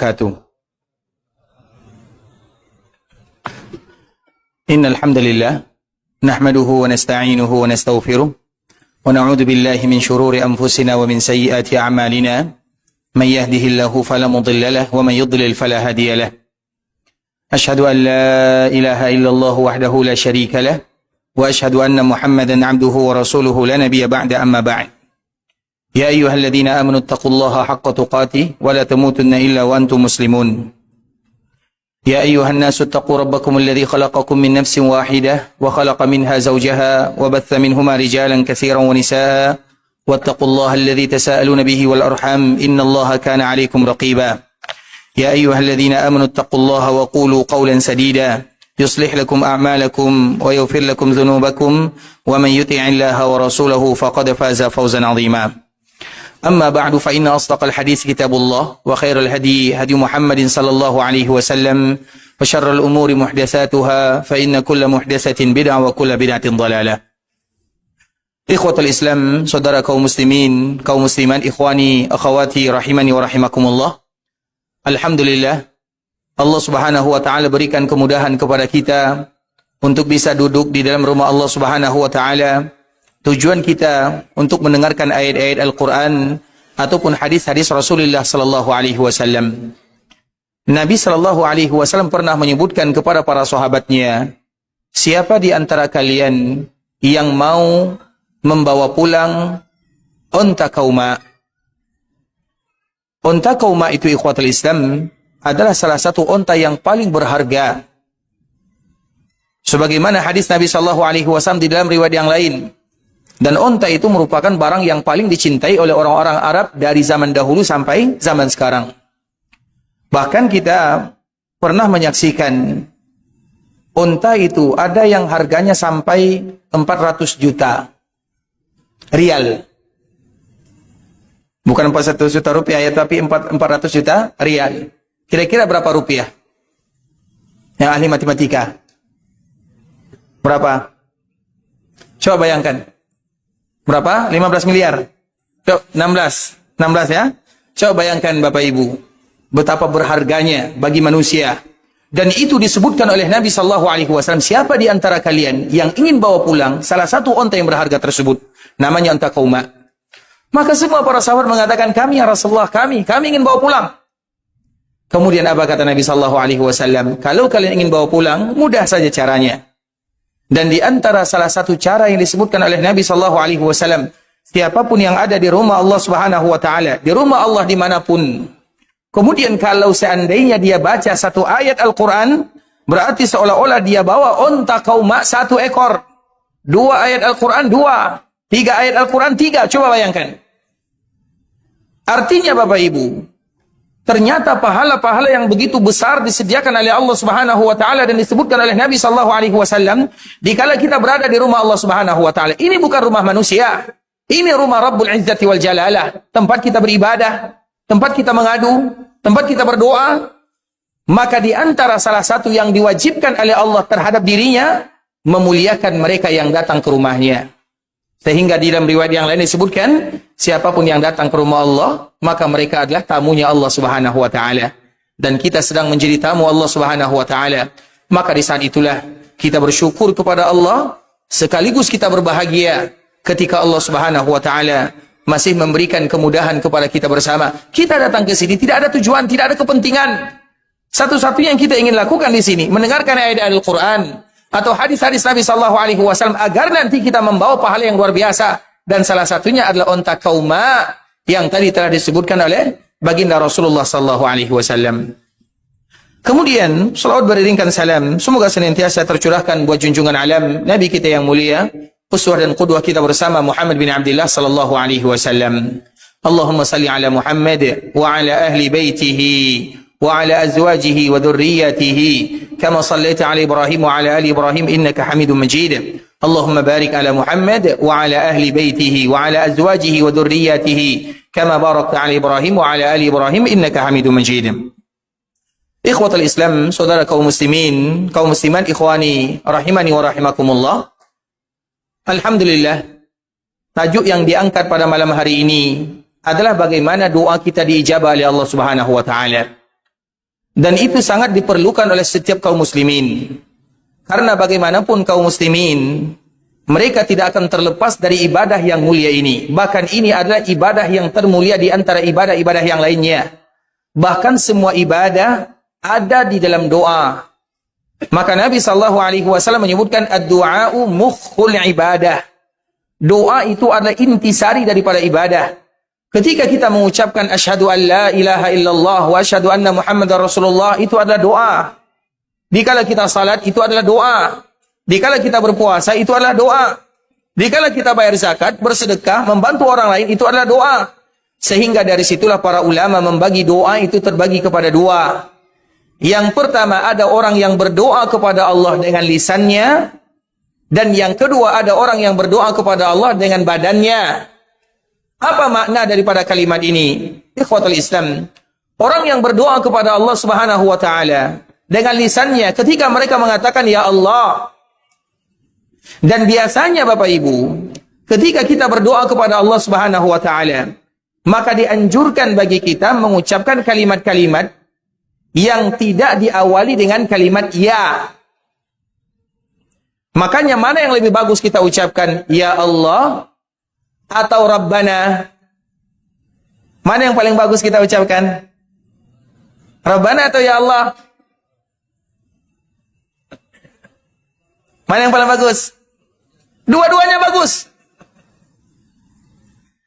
وبركاته. إن الحمد لله نحمده ونستعينه ونستغفره ونعوذ بالله من شرور أنفسنا ومن سيئات أعمالنا من يهده الله فلا مضل له ومن يضلل فلا هادي له. أشهد أن لا إله إلا الله وحده لا شريك له وأشهد أن محمدا عبده ورسوله لا نبي بعد أما بعد. يا أيها الذين آمنوا اتقوا الله حق تقاته ولا تموتن إلا وأنتم مسلمون. يا أيها الناس اتقوا ربكم الذي خلقكم من نفس واحدة وخلق منها زوجها وبث منهما رجالا كثيرا ونساء واتقوا الله الذي تساءلون به والأرحام إن الله كان عليكم رقيبا. يا أيها الذين آمنوا اتقوا الله وقولوا قولا سديدا يصلح لكم أعمالكم ويغفر لكم ذنوبكم ومن يطع الله ورسوله فقد فاز فوزا عظيما. أما بعد فإن أصدق الحديث كتاب الله وخير الهدي هدي محمد صلى الله عليه وسلم وشر الأمور محدثاتها فإن كل محدثة بدعة وكل بدعة ضلالة. Ikhwatul Islam, saudara kaum muslimin, kaum muslimat, ikhwani, akhawati, rahimani wa rahimakumullah. Alhamdulillah, Allah Subhanahu wa taala berikan kemudahan kepada kita untuk bisa duduk di dalam rumah Allah Subhanahu wa taala. Tujuan kita untuk mendengarkan ayat-ayat Al-Quran ataupun hadis-hadis Rasulullah sallallahu alaihi wasallam. Nabi sallallahu alaihi wasallam pernah menyebutkan kepada para sahabatnya, siapa di antara kalian yang mau membawa pulang unta kauma. Unta kauma itu, ikhwatul Islam, adalah salah satu unta yang paling berharga. Sebagaimana hadis Nabi sallallahu alaihi wasallam di dalam riwayat yang lain. Dan unta itu merupakan barang yang paling dicintai oleh orang-orang Arab dari zaman dahulu sampai zaman sekarang. Bahkan kita pernah menyaksikan unta itu ada yang harganya sampai 400 juta rial. Bukan 400 juta rupiah ya, tapi 400 juta rial. Kira-kira berapa rupiah? Yang ahli matematika. Berapa? Coba bayangkan. Berapa? 15 miliar. Coba 16 ya. Coba bayangkan Bapak Ibu, betapa berharganya bagi manusia. Dan itu disebutkan oleh Nabi sallallahu alaihi wasallam, siapa di antara kalian yang ingin bawa pulang salah satu unta yang berharga tersebut, namanya unta kauma. Maka semua para sahabat mengatakan, kami ya Rasulullah, kami ingin bawa pulang. Kemudian apa kata Nabi sallallahu alaihi wasallam? Kalau kalian ingin bawa pulang, mudah saja caranya. Dan di antara salah satu cara yang disebutkan oleh Nabi sallallahu alaihi wasallam, siapapun yang ada di rumah Allah Subhanahu wa taala, di rumah Allah dimanapun, kemudian kalau seandainya dia baca satu ayat Al-Quran, berarti seolah-olah dia bawa unta kauma 1 ekor. 2 ayat Al-Quran 2, 3 ayat Al-Quran 3. Coba bayangkan. Artinya Bapak Ibu, ternyata pahala-pahala yang begitu besar disediakan oleh Allah Subhanahu wa taala dan disebutkan oleh Nabi sallallahu alaihi wasallam dikala kita berada di rumah Allah Subhanahu wa taala. Ini bukan rumah manusia. Ini rumah Rabbul Izzati wal Jalalah, tempat kita beribadah, tempat kita mengadu, tempat kita berdoa. Maka di antara salah satu yang diwajibkan oleh Allah terhadap dirinya, memuliakan mereka yang datang ke rumahnya. Sehingga di dalam riwayat yang lain disebutkan, siapapun yang datang ke rumah Allah, maka mereka adalah tamunya Allah Subhanahu wa taala. Dan kita sedang menjadi tamu Allah Subhanahu wa taala. Maka di saat itulah kita bersyukur kepada Allah, sekaligus kita berbahagia ketika Allah Subhanahu wa taala masih memberikan kemudahan kepada kita bersama. Kita datang ke sini tidak ada tujuan, tidak ada kepentingan. Satu-satunya yang kita ingin lakukan di sini, mendengarkan ayat Al-Quran atau hadis-hadis Nabi sallallahu alaihi wasallam agar nanti kita membawa pahala yang luar biasa. Dan salah satunya adalah unta kauma yang tadi telah disebutkan oleh baginda Rasulullah sallallahu alaihi wasallam. Kemudian salawat beriringkan salam semoga senantiasa tercurahkan buat junjungan alam Nabi kita yang mulia, uswah dan qudwah kita bersama, Muhammad bin Abdullah sallallahu alaihi wasallam. Allahumma salli ala Muhammad wa ala ahli baitihi وعلى أزواجه وذرياته كما صليت على إبراهيم وعلى آل إبراهيم إنك حميد مجيد اللهم بارك على محمد وعلى أهل بيته وعلى أزواجه وذرياته كما باركت على إبراهيم وعلى آل إبراهيم إنك حميد مجيد. Ikhwatul Islam, saudara kaum muslimin, kaum muslimat, ikhwani rahimani wa rahimakumullah. Alhamdulillah, tajuk yang diangkat pada malam hari ini adalah bagaimana doa kita diijabah oleh Allah Subhanahu wa taala. Dan itu sangat diperlukan oleh setiap kaum muslimin. Karena bagaimanapun kaum muslimin, mereka tidak akan terlepas dari ibadah yang mulia ini. Bahkan ini adalah ibadah yang termulia di antara ibadah-ibadah yang lainnya. Bahkan semua ibadah ada di dalam doa. Maka Nabi SAW menyebutkan ad-du'a'u mukhul ibadah. Doa itu adalah intisari daripada ibadah. Ketika kita mengucapkan asyhadu an la ilaha illallah wa asyhadu anna Muhammadar Rasulullah, itu adalah doa. Dikala kita salat, itu adalah doa. Dikala kita berpuasa, itu adalah doa. Dikala kita bayar zakat, bersedekah, membantu orang lain, itu adalah doa. Sehingga dari situlah para ulama membagi doa itu terbagi kepada dua. Yang pertama, ada orang yang berdoa kepada Allah dengan lisannya. Dan yang kedua, ada orang yang berdoa kepada Allah dengan badannya. Apa makna daripada kalimat ini? Ikhwatul Islam. Orang yang berdoa kepada Allah Subhanahu wa taala dengan lisannya ketika mereka mengatakan ya Allah. Dan biasanya Bapak Ibu, ketika kita berdoa kepada Allah Subhanahu wa taala, maka dianjurkan bagi kita mengucapkan kalimat-kalimat yang tidak diawali dengan kalimat ya. Makanya mana yang lebih bagus kita ucapkan? Ya Allah atau Rabbana? Mana yang paling bagus kita ucapkan? Rabbana atau Ya Allah? Mana yang paling bagus? Dua-duanya bagus.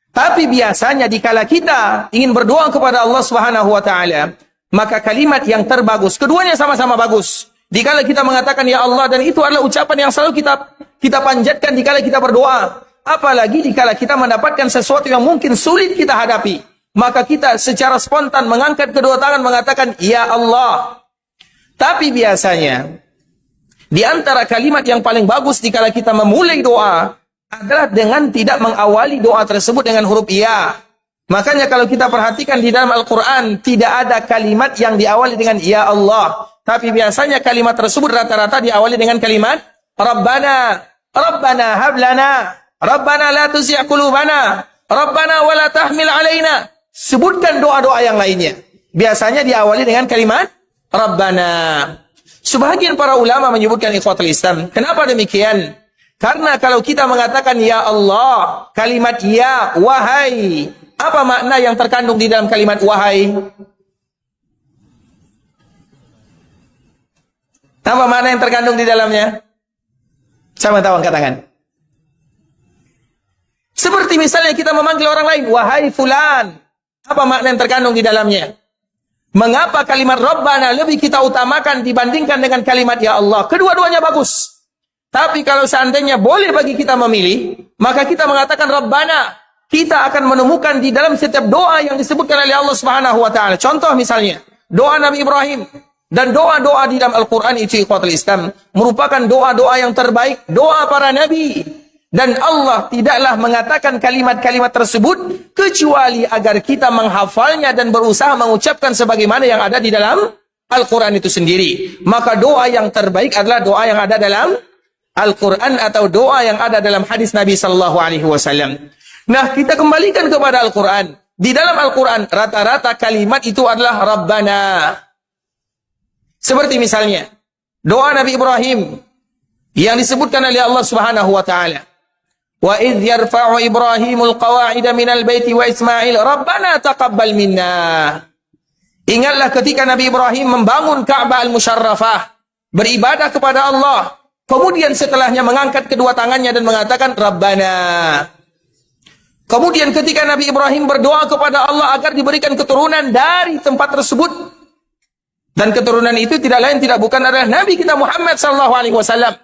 Tapi biasanya dikala kita ingin berdoa kepada Allah Subhanahu wa taala, maka kalimat yang terbagus, keduanya sama-sama bagus. Dikala kita mengatakan ya Allah, dan itu adalah ucapan yang selalu kita panjatkan dikala kita berdoa. Apalagi dikala kita mendapatkan sesuatu yang mungkin sulit kita hadapi, maka kita secara spontan mengangkat kedua tangan mengatakan ya Allah. Tapi biasanya di antara kalimat yang paling bagus dikala kita memulai doa adalah dengan tidak mengawali doa tersebut dengan huruf ya. Makanya kalau kita perhatikan di dalam Al-Quran, tidak ada kalimat yang diawali dengan ya Allah. Tapi biasanya kalimat tersebut rata-rata diawali dengan kalimat Rabbana, Rabbana hablana, Rabbana la tuzigh qulubana, Rabbana wa la tahmil alaina. Sebutkan doa-doa yang lainnya. Biasanya diawali dengan kalimat Rabbana. Sebahagian para ulama menyebutkan ikhwatul Islam. Kenapa demikian? Karena kalau kita mengatakan ya Allah, kalimat ya, wahai, apa makna yang terkandung di dalam kalimat wahai? Apa makna yang terkandung di dalamnya? Sama tahu angkat tangan. Seperti misalnya kita memanggil orang lain, wahai fulan. Apa makna yang terkandung di dalamnya? Mengapa kalimat Rabbana lebih kita utamakan dibandingkan dengan kalimat ya Allah? Kedua-duanya bagus. Tapi kalau seandainya boleh bagi kita memilih, maka kita mengatakan Rabbana. Kita akan menemukan di dalam setiap doa yang disebutkan oleh Allah Subhanahu wa taala. Contoh misalnya, doa Nabi Ibrahim dan doa-doa di dalam Al-Qur'an itu ikhwatul Islam merupakan doa-doa yang terbaik, doa para nabi. Dan Allah tidaklah mengatakan kalimat-kalimat tersebut kecuali agar kita menghafalnya dan berusaha mengucapkan sebagaimana yang ada di dalam Al-Quran itu sendiri. Maka doa yang terbaik adalah doa yang ada dalam Al-Quran atau doa yang ada dalam hadis Nabi SAW. Nah, kita kembalikan kepada Al-Quran. Di dalam Al-Quran, rata-rata kalimat itu adalah Rabbana. Seperti misalnya, doa Nabi Ibrahim yang disebutkan oleh Allah Subhanahu wa taala. Wa idh yarfa'u Ibrahimul qawa'ida minal baiti wa Ismail Rabbana taqabbal minna. Ingatlah ketika Nabi Ibrahim membangun Ka'bah al-Musyarrafah, beribadah kepada Allah, kemudian setelahnya mengangkat kedua tangannya dan mengatakan Rabbana. Kemudian ketika Nabi Ibrahim berdoa kepada Allah agar diberikan keturunan dari tempat tersebut, dan keturunan itu tidak lain tidak bukan adalah Nabi kita Muhammad SAW.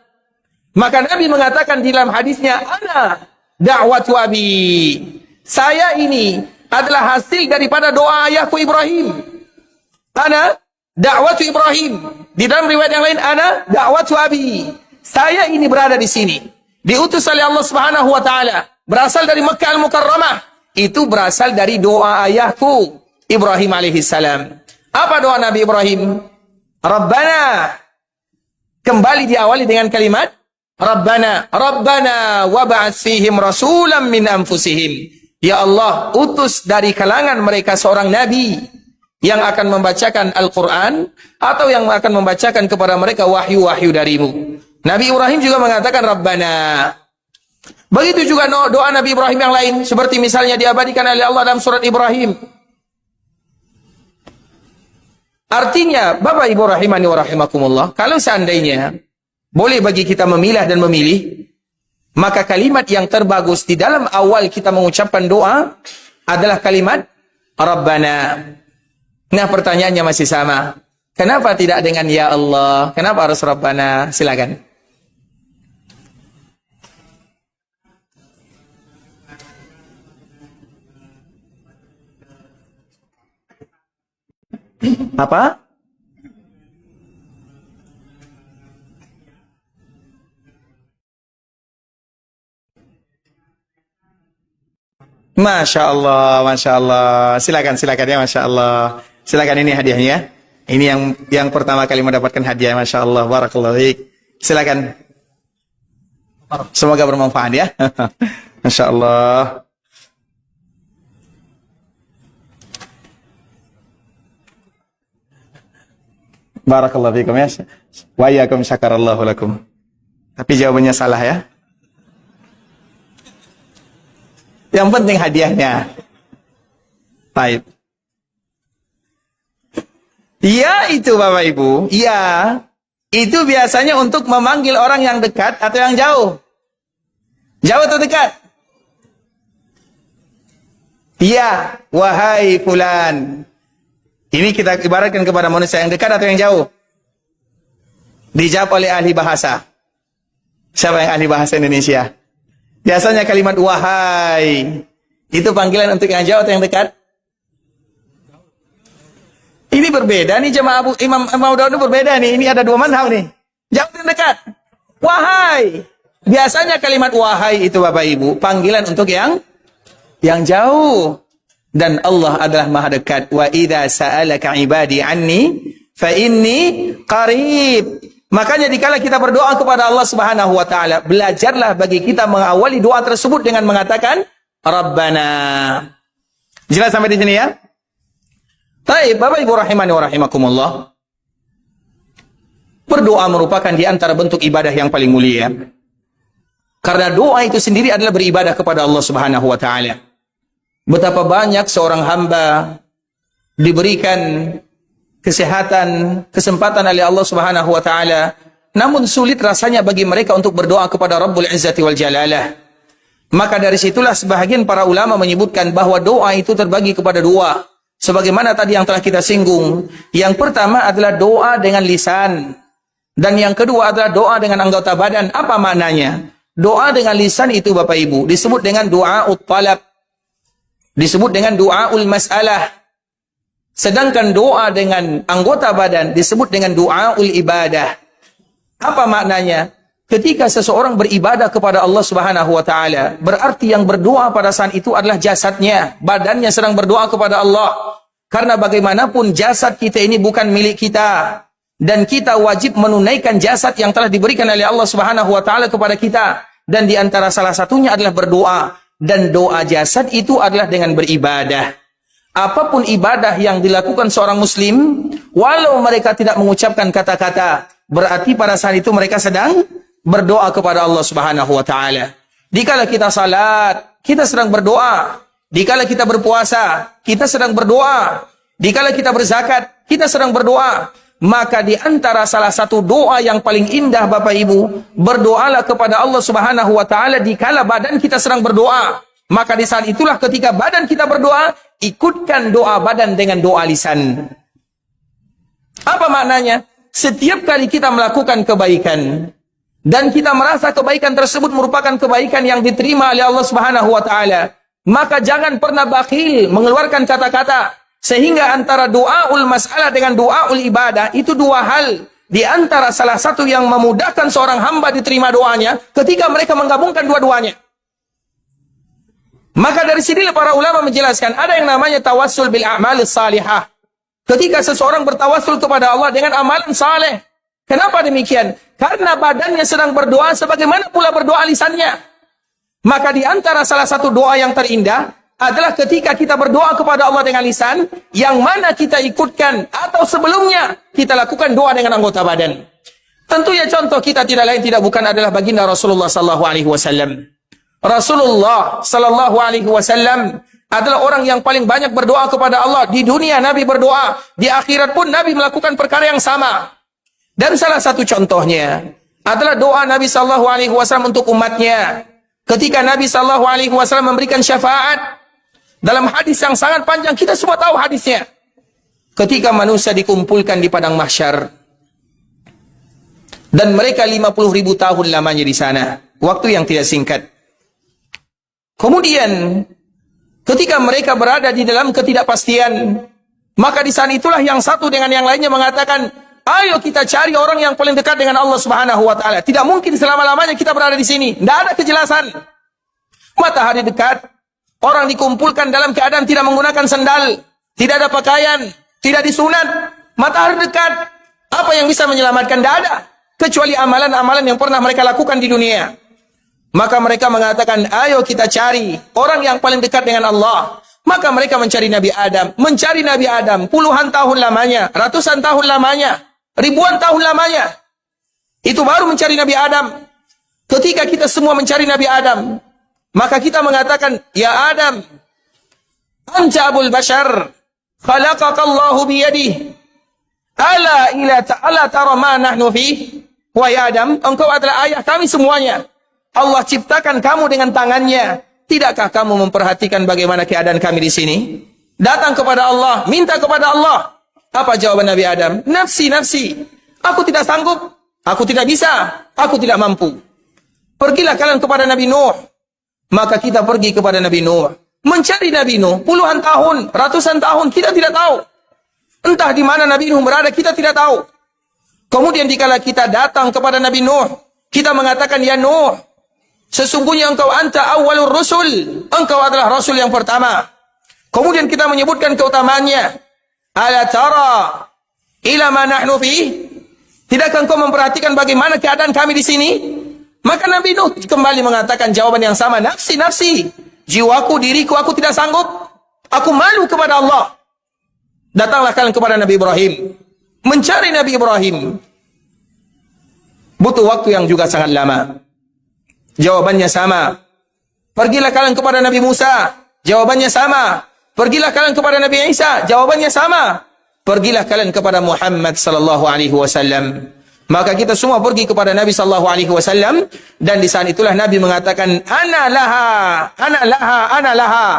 Maka Nabi mengatakan di dalam hadisnya, ana da'watu abi. Saya ini adalah hasil daripada doa ayahku Ibrahim. Ana da'watu Ibrahim. Di dalam riwayat yang lain, ana da'watu abi. Saya ini berada di sini, diutus oleh Allah Subhanahu wa taala, berasal dari Makkah Al-Mukarramah. Itu berasal dari doa ayahku Ibrahim alaihissalam. Apa doa Nabi Ibrahim? Rabbana. Kembali diawali dengan kalimat Rabbana, Rabbana wab'ats fihim rasulam min anfusihim. Ya Allah, utus dari kalangan mereka seorang nabi yang akan membacakan Al-Quran atau yang akan membacakan kepada mereka wahyu-wahyu darimu. Nabi Ibrahim juga mengatakan Rabbana. Begitu juga doa Nabi Ibrahim yang lain, seperti misalnya diabadikan oleh Allah dalam surat Ibrahim. Artinya, Bapak Ibu rahimani wa rahimakumullah, kalau seandainya boleh bagi kita memilah dan memilih, maka kalimat yang terbagus di dalam awal kita mengucapkan doa adalah kalimat Rabbana. Nah, pertanyaannya masih sama. Kenapa tidak dengan Ya Allah? Kenapa harus Rabbana? Silakan. Apa? Masya Allah, Masya Allah. Silakan ya, Masya Allah. Silakan, ini hadiahnya. Ini yang pertama kali mendapatkan hadiah, Masya Allah. Barakallahu fiik. Silakan. Semoga bermanfaat ya. Masya Allah. Barakallahu fiikum ya. Wa iyyakum syakarallahu lakum. Tapi jawabannya salah ya. Yang penting hadiahnya. Baik. Iya itu Bapak Ibu. Iya. Itu biasanya untuk memanggil orang yang dekat atau yang jauh. Jauh atau dekat? Iya. Wahai fulan. Ini kita ibaratkan kepada manusia yang dekat atau yang jauh? Dijawab oleh ahli bahasa. Siapa yang ahli bahasa Indonesia? Biasanya kalimat wahai. Itu panggilan untuk yang jauh atau yang dekat? Ini berbeda nih jemaah Imam Abu Daud, berbeda nih. Ini ada dua mazhab nih. Jauh dan dekat. Wahai. Biasanya kalimat wahai itu Bapak Ibu panggilan untuk yang jauh. Dan Allah adalah Maha dekat. Wa idza sa'alaka ibadi anni fa inni qarib. Makanya dikala kita berdoa kepada Allah Subhanahu wa taala, belajarlah bagi kita mengawali doa tersebut dengan mengatakan Rabbana. Jelas sampai di sini ya? Baik, Bapak Ibu rahimani wa rahimakumullah. Berdoa merupakan di antara bentuk ibadah yang paling mulia. Karena doa itu sendiri adalah beribadah kepada Allah Subhanahu wa taala. Betapa banyak seorang hamba diberikan kesehatan, kesempatan oleh Allah Subhanahu wa taala, namun sulit rasanya bagi mereka untuk berdoa kepada Rabbul Izzati wal Jalalah. Maka dari situlah sebahagian para ulama menyebutkan bahwa doa itu terbagi kepada dua. Sebagaimana tadi yang telah kita singgung, yang pertama adalah doa dengan lisan, dan yang kedua adalah doa dengan anggota badan. Apa maknanya? Doa dengan lisan itu Bapak Ibu disebut dengan doa talab, disebut dengan doaul masalah. Sedangkan doa dengan anggota badan disebut dengan doaul ibadah. Apa maknanya? Ketika seseorang beribadah kepada Allah Subhanahu wa taala, berarti yang berdoa pada saat itu adalah jasadnya, badannya sedang berdoa kepada Allah. Karena bagaimanapun jasad kita ini bukan milik kita, dan kita wajib menunaikan jasad yang telah diberikan oleh Allah Subhanahu wa taala kepada kita, dan di antara salah satunya adalah berdoa, dan doa jasad itu adalah dengan beribadah. Apapun ibadah yang dilakukan seorang muslim, walau mereka tidak mengucapkan kata-kata, berarti pada saat itu mereka sedang berdoa kepada Allah Subhanahu wa taala. Dikala kita salat, kita sedang berdoa. Dikala kita berpuasa, kita sedang berdoa. Dikala kita berzakat, kita sedang berdoa. Maka di antara salah satu doa yang paling indah Bapak Ibu, berdoalah kepada Allah Subhanahu wa taala dikala badan kita sedang berdoa. Maka di saat itulah ketika badan kita berdoa, ikutkan doa badan dengan doa lisan. Apa maknanya? Setiap kali kita melakukan kebaikan dan kita merasa kebaikan tersebut merupakan kebaikan yang diterima oleh Allah Subhanahu wa taala, maka jangan pernah bakhil mengeluarkan kata-kata, sehingga antara doaul masalah dengan doaul ibadah itu dua hal di antara salah satu yang memudahkan seorang hamba diterima doanya ketika mereka menggabungkan dua-duanya. Maka dari sini para ulama menjelaskan ada yang namanya tawassul bil a'malis salihah. Ketika seseorang bertawassul kepada Allah dengan amalan saleh. Kenapa demikian? Karena badannya sedang berdoa sebagaimana pula berdoa lisannya. Maka di antara salah satu doa yang terindah adalah ketika kita berdoa kepada Allah dengan lisan, yang mana kita ikutkan atau sebelumnya kita lakukan doa dengan anggota badan. Tentunya contoh kita tidak lain tidak bukan adalah baginda Rasulullah sallallahu alaihi wasallam. Rasulullah sallallahu alaihi wasallam adalah orang yang paling banyak berdoa kepada Allah. Di dunia Nabi berdoa, di akhirat pun Nabi melakukan perkara yang sama. Dan salah satu contohnya adalah doa Nabi sallallahu alaihi wasallam untuk umatnya. Ketika Nabi sallallahu alaihi wasallam memberikan syafaat dalam hadis yang sangat panjang, kita semua tahu hadisnya. Ketika manusia dikumpulkan di padang mahsyar dan mereka 50.000 tahun lamanya di sana, waktu yang tidak singkat. Kemudian ketika mereka berada di dalam ketidakpastian, maka di saat itulah yang satu dengan yang lainnya mengatakan, ayo kita cari orang yang paling dekat dengan Allah Subhanahu wa taala. Tidak mungkin selama-lamanya kita berada di sini. Tidak ada kejelasan. Matahari dekat, orang dikumpulkan dalam keadaan tidak menggunakan sendal, tidak ada pakaian, tidak disunat. Matahari dekat, apa yang bisa menyelamatkan? Tidak ada, kecuali amalan-amalan yang pernah mereka lakukan di dunia. Maka mereka mengatakan, ayo kita cari orang yang paling dekat dengan Allah. Maka mereka mencari Nabi Adam. Mencari Nabi Adam puluhan tahun lamanya, ratusan tahun lamanya, ribuan tahun lamanya. Itu baru mencari Nabi Adam. Ketika kita semua mencari Nabi Adam, maka kita mengatakan, ya Adam, anta abul bashar, khalaqakallahu biyadih, ala tara ma nahnu fih. Wahai Adam, engkau adalah ayah kami semuanya. Allah ciptakan kamu dengan tangannya. Tidakkah kamu memperhatikan bagaimana keadaan kami di sini? Datang kepada Allah, minta kepada Allah. Apa jawaban Nabi Adam? Nafsi, nafsi. Aku tidak sanggup, aku tidak bisa, aku tidak mampu. Pergilah kalian kepada Nabi Nuh. Maka kita pergi kepada Nabi Nuh. Mencari Nabi Nuh puluhan tahun, ratusan tahun, kita tidak tahu. Entah di mana Nabi Nuh berada, kita tidak tahu. Kemudian dikala kita datang kepada Nabi Nuh, kita mengatakan, ya Nuh, sesungguhnya engkau anta awwalur rusul. Engkau adalah rasul yang pertama. Kemudian kita menyebutkan keutamaannya. Ala tara ila ma nahnu fih. Tidakkah engkau memperhatikan bagaimana keadaan kami di sini? Maka Nabi Nuh kembali mengatakan jawaban yang sama. Nafsi, nafsi. Jiwaku, diriku, aku tidak sanggup. Aku malu kepada Allah. Datanglah kalian kepada Nabi Ibrahim. Mencari Nabi Ibrahim butuh waktu yang juga sangat lama. Jawabannya sama. Pergilah kalian kepada Nabi Musa. Jawabannya sama. Pergilah kalian kepada Nabi Isa. Jawabannya sama. Pergilah kalian kepada Muhammad sallallahu alaihi wasallam. Maka kita semua pergi kepada Nabi sallallahu alaihi wasallam, dan di saat itulah Nabi mengatakan, ana laha, ana laha, ana laha.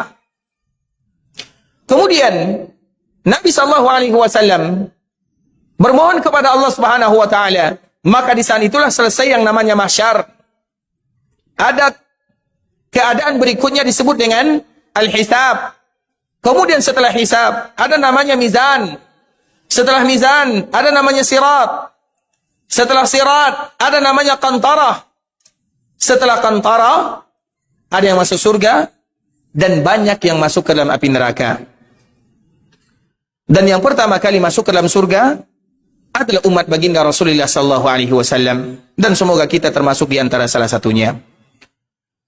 Kemudian Nabi sallallahu alaihi wasallam bermohon kepada Allah Subhanahu wa taala. Maka di saat itulah selesai yang namanya mahsyar. Ada keadaan berikutnya disebut dengan al-hisab. Kemudian setelah hisab ada namanya mizan. Setelah mizan ada namanya sirat. Setelah sirat ada namanya qantarah. Setelah qantarah ada yang masuk surga dan banyak yang masuk ke dalam api neraka. Dan yang pertama kali masuk ke dalam surga adalah umat baginda Rasulullah sallallahu alaihi wasallam, dan semoga kita termasuk di antara salah satunya.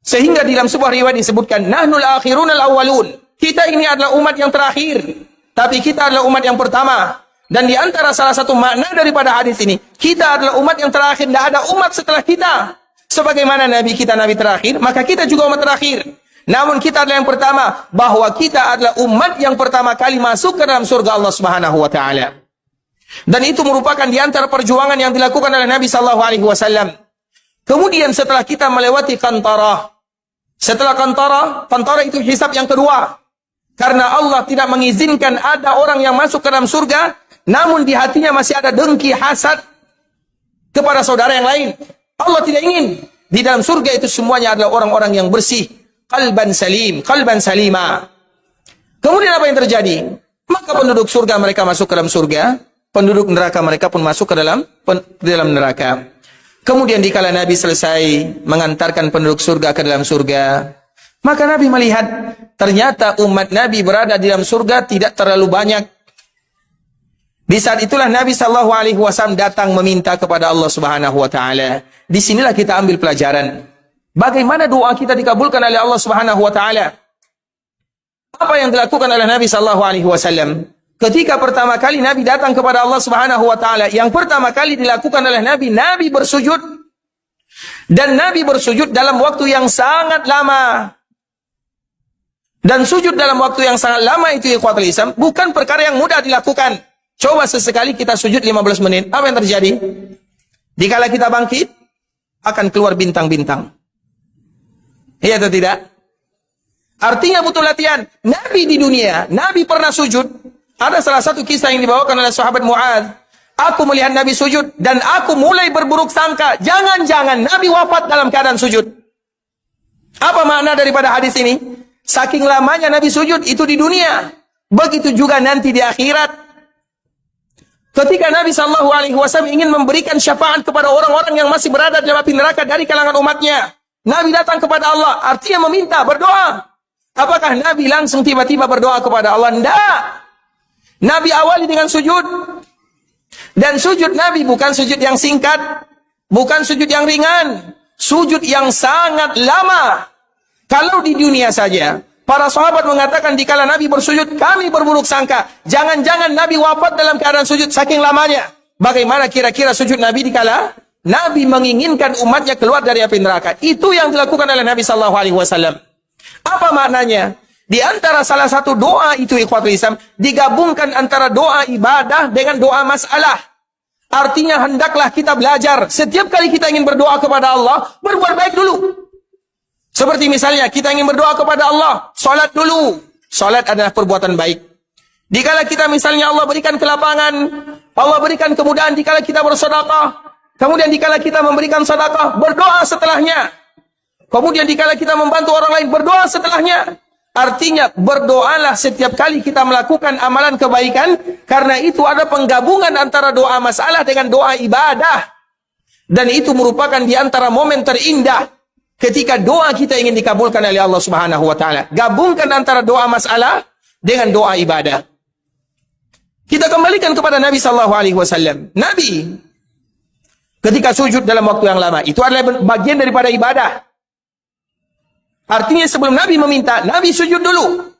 Sehingga di dalam sebuah riwayat disebutkan, nahnul akhirun al-awwalun. Kita ini adalah umat yang terakhir, tapi kita adalah umat yang pertama. Dan di antara salah satu makna daripada hadis ini, kita adalah umat yang terakhir, tidak ada umat setelah kita. Sebagaimana Nabi kita Nabi terakhir, maka kita juga umat terakhir. Namun kita adalah yang pertama, bahwa kita adalah umat yang pertama kali masuk ke dalam surga Allah Subhanahu wa taala. Dan itu merupakan di antara perjuangan yang dilakukan oleh Nabi sallallahu alaihi wasallam. Kemudian setelah kita melewati qantarah, setelah qantarah itu hisab yang kedua. Karena Allah tidak mengizinkan ada orang yang masuk ke dalam surga namun di hatinya masih ada dengki, hasad kepada saudara yang lain. Allah tidak ingin. Di dalam surga itu semuanya adalah orang-orang yang bersih, qalban salim, qalban salima. Kemudian apa yang terjadi? Maka penduduk surga mereka masuk ke dalam surga, penduduk neraka mereka pun masuk ke dalam neraka. Kemudian dikala Nabi selesai mengantarkan penduduk surga ke dalam surga, maka Nabi melihat ternyata umat Nabi berada di dalam surga tidak terlalu banyak. Di saat itulah Nabi sallallahu alaihi wasallam datang meminta kepada Allah Subhanahu wa taala. Di sinilah kita ambil pelajaran bagaimana doa kita dikabulkan oleh Allah Subhanahu wa taala. Apa yang dilakukan oleh Nabi sallallahu alaihi wasallam? Ketika pertama kali Nabi datang kepada Allah Subhanahu wa taala, yang pertama kali dilakukan oleh Nabi, Nabi bersujud. Dan Nabi bersujud dalam waktu yang sangat lama. Dan sujud dalam waktu yang sangat lama itu ikhwatul Islam bukan perkara yang mudah dilakukan. Coba sesekali kita sujud 15 menit, apa yang terjadi? Dikala kita bangkit, akan keluar bintang-bintang. Iya atau tidak? Artinya butuh latihan. Nabi di dunia, Nabi pernah sujud. Ada salah satu kisah yang dibawakan oleh sahabat Mu'adz. Aku melihat Nabi sujud dan aku mulai berburuk sangka. Jangan-jangan Nabi wafat dalam keadaan sujud. Apa makna daripada hadis ini? Saking lamanya Nabi sujud itu di dunia. Begitu juga nanti di akhirat. Ketika Nabi SAW ingin memberikan syafaat kepada orang-orang yang masih berada di dalam api neraka dari kalangan umatnya. Nabi datang kepada Allah. Artinya meminta, berdoa. Apakah Nabi langsung tiba-tiba berdoa kepada Allah? Tidak. Nabi awali dengan sujud. Dan sujud Nabi bukan sujud yang singkat. Bukan sujud yang ringan. Sujud yang sangat lama. Kalau di dunia saja, para sahabat mengatakan dikala Nabi bersujud, kami berburuk sangka. Jangan-jangan Nabi wafat dalam keadaan sujud saking lamanya. Bagaimana kira-kira sujud Nabi dikala Nabi menginginkan umatnya keluar dari api neraka? Itu yang dilakukan oleh Nabi SAW. Apa maknanya? Di antara salah satu doa itu ikhwatul Islam, digabungkan antara doa ibadah dengan doa masalah. Artinya hendaklah kita belajar. Setiap kali kita ingin berdoa kepada Allah, berbuat baik dulu. Seperti misalnya kita ingin berdoa kepada Allah, salat dulu. Salat adalah perbuatan baik. Dikala kita misalnya Allah berikan kelapangan, Allah berikan kemudahan dikala kita bersedekah. Kemudian dikala kita memberikan sedekah, berdoa setelahnya. Kemudian dikala kita membantu orang lain, berdoa setelahnya. Artinya berdoalah setiap kali kita melakukan amalan kebaikan, karena itu ada penggabungan antara doa masalah dengan doa ibadah. Dan itu merupakan di antara momen terindah ketika doa kita ingin dikabulkan oleh Allah Subhanahu wa taala. Gabungkan antara doa masalah dengan doa ibadah. Kita kembalikan kepada Nabi sallallahu alaihi wasallam. Nabi ketika sujud dalam waktu yang lama, itu adalah bagian daripada ibadah. Artinya sebelum Nabi meminta, Nabi sujud dulu.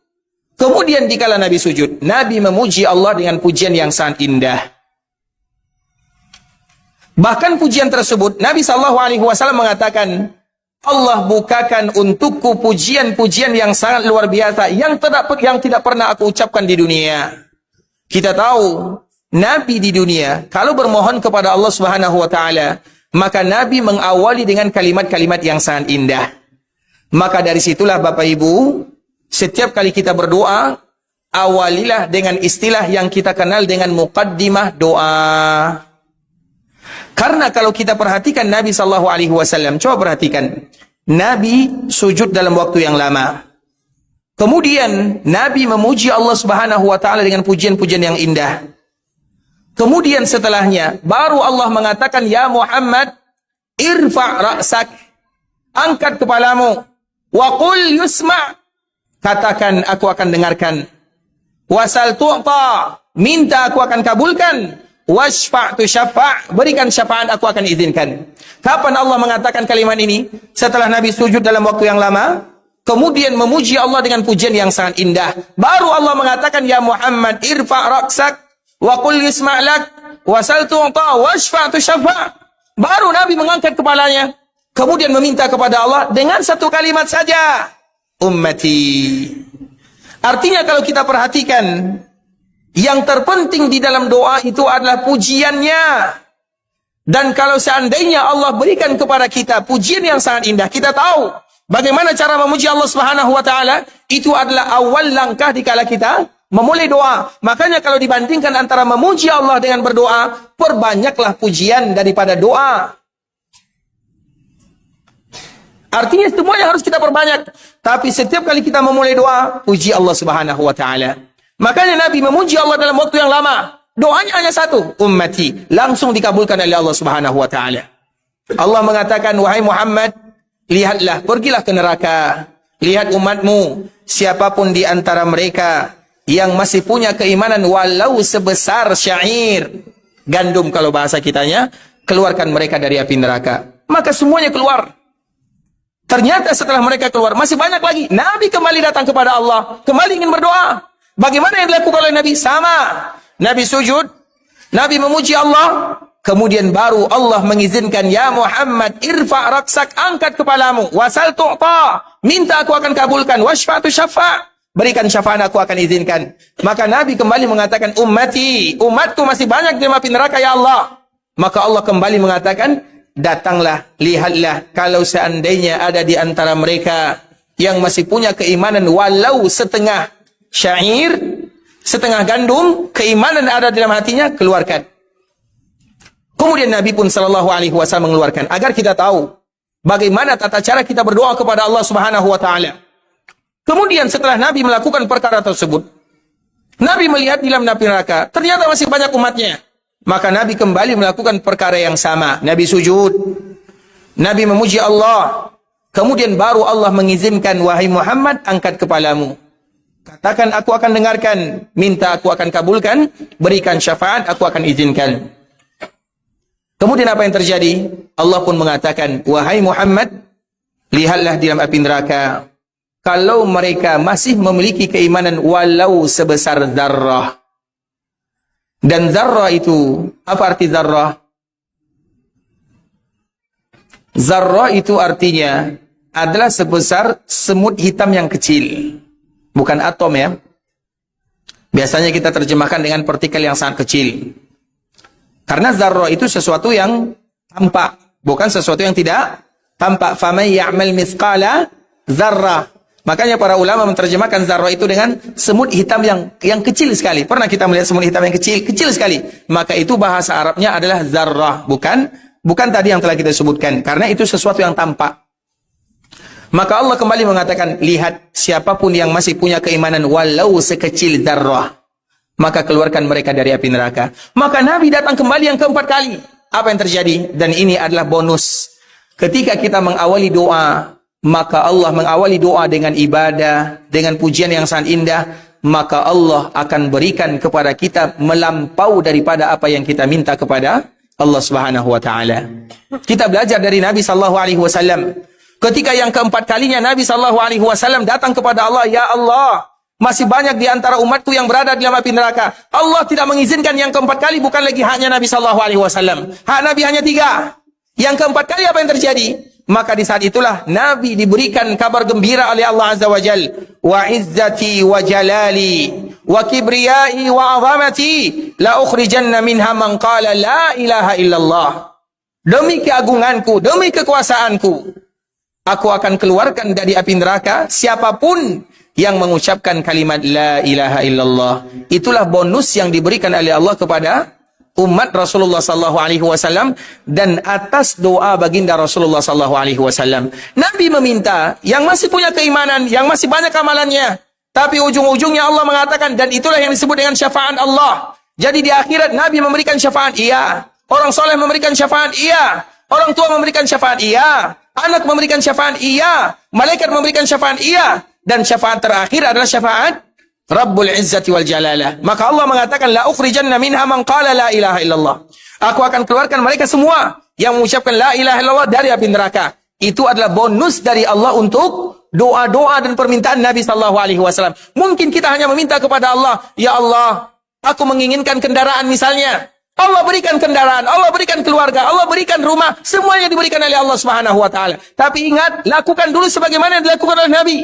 Kemudian dikala Nabi sujud, Nabi memuji Allah dengan pujian yang sangat indah. Bahkan pujian tersebut, Nabi SAW mengatakan, Allah bukakan untukku pujian-pujian yang sangat luar biasa, yang tidak pernah aku ucapkan di dunia. Kita tahu, Nabi di dunia, kalau bermohon kepada Allah Subhanahu wa Ta'ala, maka Nabi mengawali dengan kalimat-kalimat yang sangat indah. Maka dari situlah Bapak Ibu, setiap kali kita berdoa, awalilah dengan istilah yang kita kenal dengan muqaddimah doa. Karena kalau kita perhatikan Nabi SAW, coba perhatikan. Nabi sujud dalam waktu yang lama. Kemudian Nabi memuji Allah Subhanahu wa Ta'ala dengan pujian-pujian yang indah. Kemudian setelahnya, baru Allah mengatakan, Ya Muhammad, irfa' ra'sak. Angkat kepalamu. Wa qul yusma'. Katakan, aku akan dengarkan. Wasal tu'ta. Minta, aku akan kabulkan. Washfa' tu syafa'. Berikan syafaat, aku akan izinkan. Kapan Allah mengatakan kalimat ini? Setelah Nabi sujud dalam waktu yang lama. Kemudian memuji Allah dengan pujian yang sangat indah. Baru Allah mengatakan, Ya Muhammad, irfa' ra'sak. Wa qul yusma' lak. Wasal tu'ta. Washfa' tu syafa'. Baru Nabi mengangkat kepalanya. Kemudian meminta kepada Allah dengan satu kalimat saja. Ummati. Artinya kalau kita perhatikan, yang terpenting di dalam doa itu adalah pujiannya. Dan kalau seandainya Allah berikan kepada kita pujian yang sangat indah, kita tahu bagaimana cara memuji Allah Subhanahu wa Ta'ala. Itu adalah awal langkah dikala kita memulai doa. Makanya kalau dibandingkan antara memuji Allah dengan berdoa, perbanyaklah pujian daripada doa. Artinya semuanya harus kita perbanyak. Tapi setiap kali kita memulai doa, puji Allah Subhanahu wa Ta'ala. Makanya Nabi memuji Allah dalam waktu yang lama. Doanya hanya satu, ummati. Langsung dikabulkan oleh Allah Subhanahu wa Ta'ala. Allah mengatakan, wahai Muhammad, lihatlah, pergilah ke neraka. Lihat umatmu, siapapun di antara mereka yang masih punya keimanan walau sebesar syair, gandum kalau bahasa kitanya, keluarkan mereka dari api neraka. Maka semuanya keluar. Ternyata setelah mereka keluar, masih banyak lagi. Nabi kembali datang kepada Allah, kembali ingin berdoa. Bagaimana yang dilakukan oleh Nabi? Sama. Nabi sujud, Nabi memuji Allah, kemudian baru Allah mengizinkan, ya Muhammad, irfa' raksak, angkat kepalamu, wasal tu'ta, minta aku akan kabulkan, wasfa'tu syafa', berikan syafaat aku akan izinkan. Maka Nabi kembali mengatakan, ummati, umatku masih banyak di api neraka ya Allah. Maka Allah kembali mengatakan, datanglah, lihatlah, kalau seandainya ada di antara mereka yang masih punya keimanan walau setengah syair, setengah gandum, keimanan ada dalam hatinya, keluarkan. Kemudian Nabi pun sallallahu alaihi wasallam mengeluarkan agar kita tahu bagaimana tata cara kita berdoa kepada Allah Subhanahu wa taala. Kemudian setelah Nabi melakukan perkara tersebut, Nabi melihat di dalam neraka ternyata masih banyak umatnya. Maka Nabi kembali melakukan perkara yang sama. Nabi sujud, Nabi memuji Allah. Kemudian baru Allah mengizinkan, wahai Muhammad, angkat kepalamu. Katakan aku akan dengarkan, minta aku akan kabulkan, berikan syafaat aku akan izinkan. Kemudian apa yang terjadi? Allah pun mengatakan, wahai Muhammad, lihatlah di dalam api neraka, kalau mereka masih memiliki keimanan walau sebesar zarrah. Dan zarrah itu, apa arti zarrah? Zarrah itu artinya adalah sebesar semut hitam yang kecil. Bukan atom ya. Biasanya kita terjemahkan dengan partikel yang sangat kecil. Karena zarrah itu sesuatu yang tampak, bukan sesuatu yang tidak tampak. Faman ya'mal mithqala zarrah. Makanya para ulama menerjemahkan zarrah itu dengan semut hitam yang kecil sekali. Pernah kita melihat semut hitam yang kecil sekali. Maka itu bahasa Arabnya adalah zarrah, bukan tadi yang telah kita sebutkan. Karena itu sesuatu yang tampak. Maka Allah kembali mengatakan, lihat, siapapun yang masih punya keimanan walau sekecil zarrah, maka keluarkan mereka dari api neraka. Maka Nabi datang kembali yang keempat kali. Apa yang terjadi? Dan ini adalah bonus. Ketika kita mengawali doa, maka Allah mengawali doa dengan ibadah, dengan pujian yang sangat indah, maka Allah akan berikan kepada kita melampau daripada apa yang kita minta kepada Allah Subhanahu wa taala. Kita belajar dari Nabi sallallahu alaihi wasallam. Ketika yang keempat kalinya Nabi sallallahu alaihi wasallam datang kepada Allah, ya Allah, masih banyak di antara umatku yang berada di dalam api neraka. Allah tidak mengizinkan yang keempat kali, bukan lagi haknya Nabi sallallahu alaihi wasallam. Hak Nabi hanya 3. Yang keempat kali apa yang terjadi? Maka di saat itulah Nabi diberikan kabar gembira oleh Allah Azza wa Jal. Wa izzati wa jalali wa kibriyai wa azamati la ukhrijanna minha man qala la ilaha illallah. Demi keagunganku, demi kekuasaanku, aku akan keluarkan dari api neraka siapapun yang mengucapkan kalimat la ilaha illallah. Itulah bonus yang diberikan oleh Allah kepada umat Rasulullah sallallahu alaihi wasallam dan atas doa baginda Rasulullah sallallahu alaihi wasallam. Nabi meminta yang masih punya keimanan, yang masih banyak amalannya, tapi ujung-ujungnya Allah mengatakan, dan itulah yang disebut dengan syafaat Allah. Jadi di akhirat Nabi memberikan syafaat, iya. Orang soleh memberikan syafaat, iya. Orang tua memberikan syafaat, iya. Anak memberikan syafaat, iya. Malaikat memberikan syafaat, iya. Dan syafaat terakhir adalah syafaat Rabbul Izzati wal Jalalah. Maka Allah mengatakan, la ukhrijanna minha man qala la ilaha illallah. Aku akan keluarkan mereka semua yang mengucapkan la ilaha illallah dari api neraka. Itu adalah bonus dari Allah untuk doa-doa dan permintaan Nabi sallallahu alaihi wasallam. Mungkin kita hanya meminta kepada Allah, ya Allah, aku menginginkan kendaraan misalnya. Allah berikan kendaraan, Allah berikan keluarga, Allah berikan rumah, semuanya diberikan oleh Allah Subhanahu wa taala. Tapi ingat, lakukan dulu sebagaimana yang dilakukan oleh Nabi.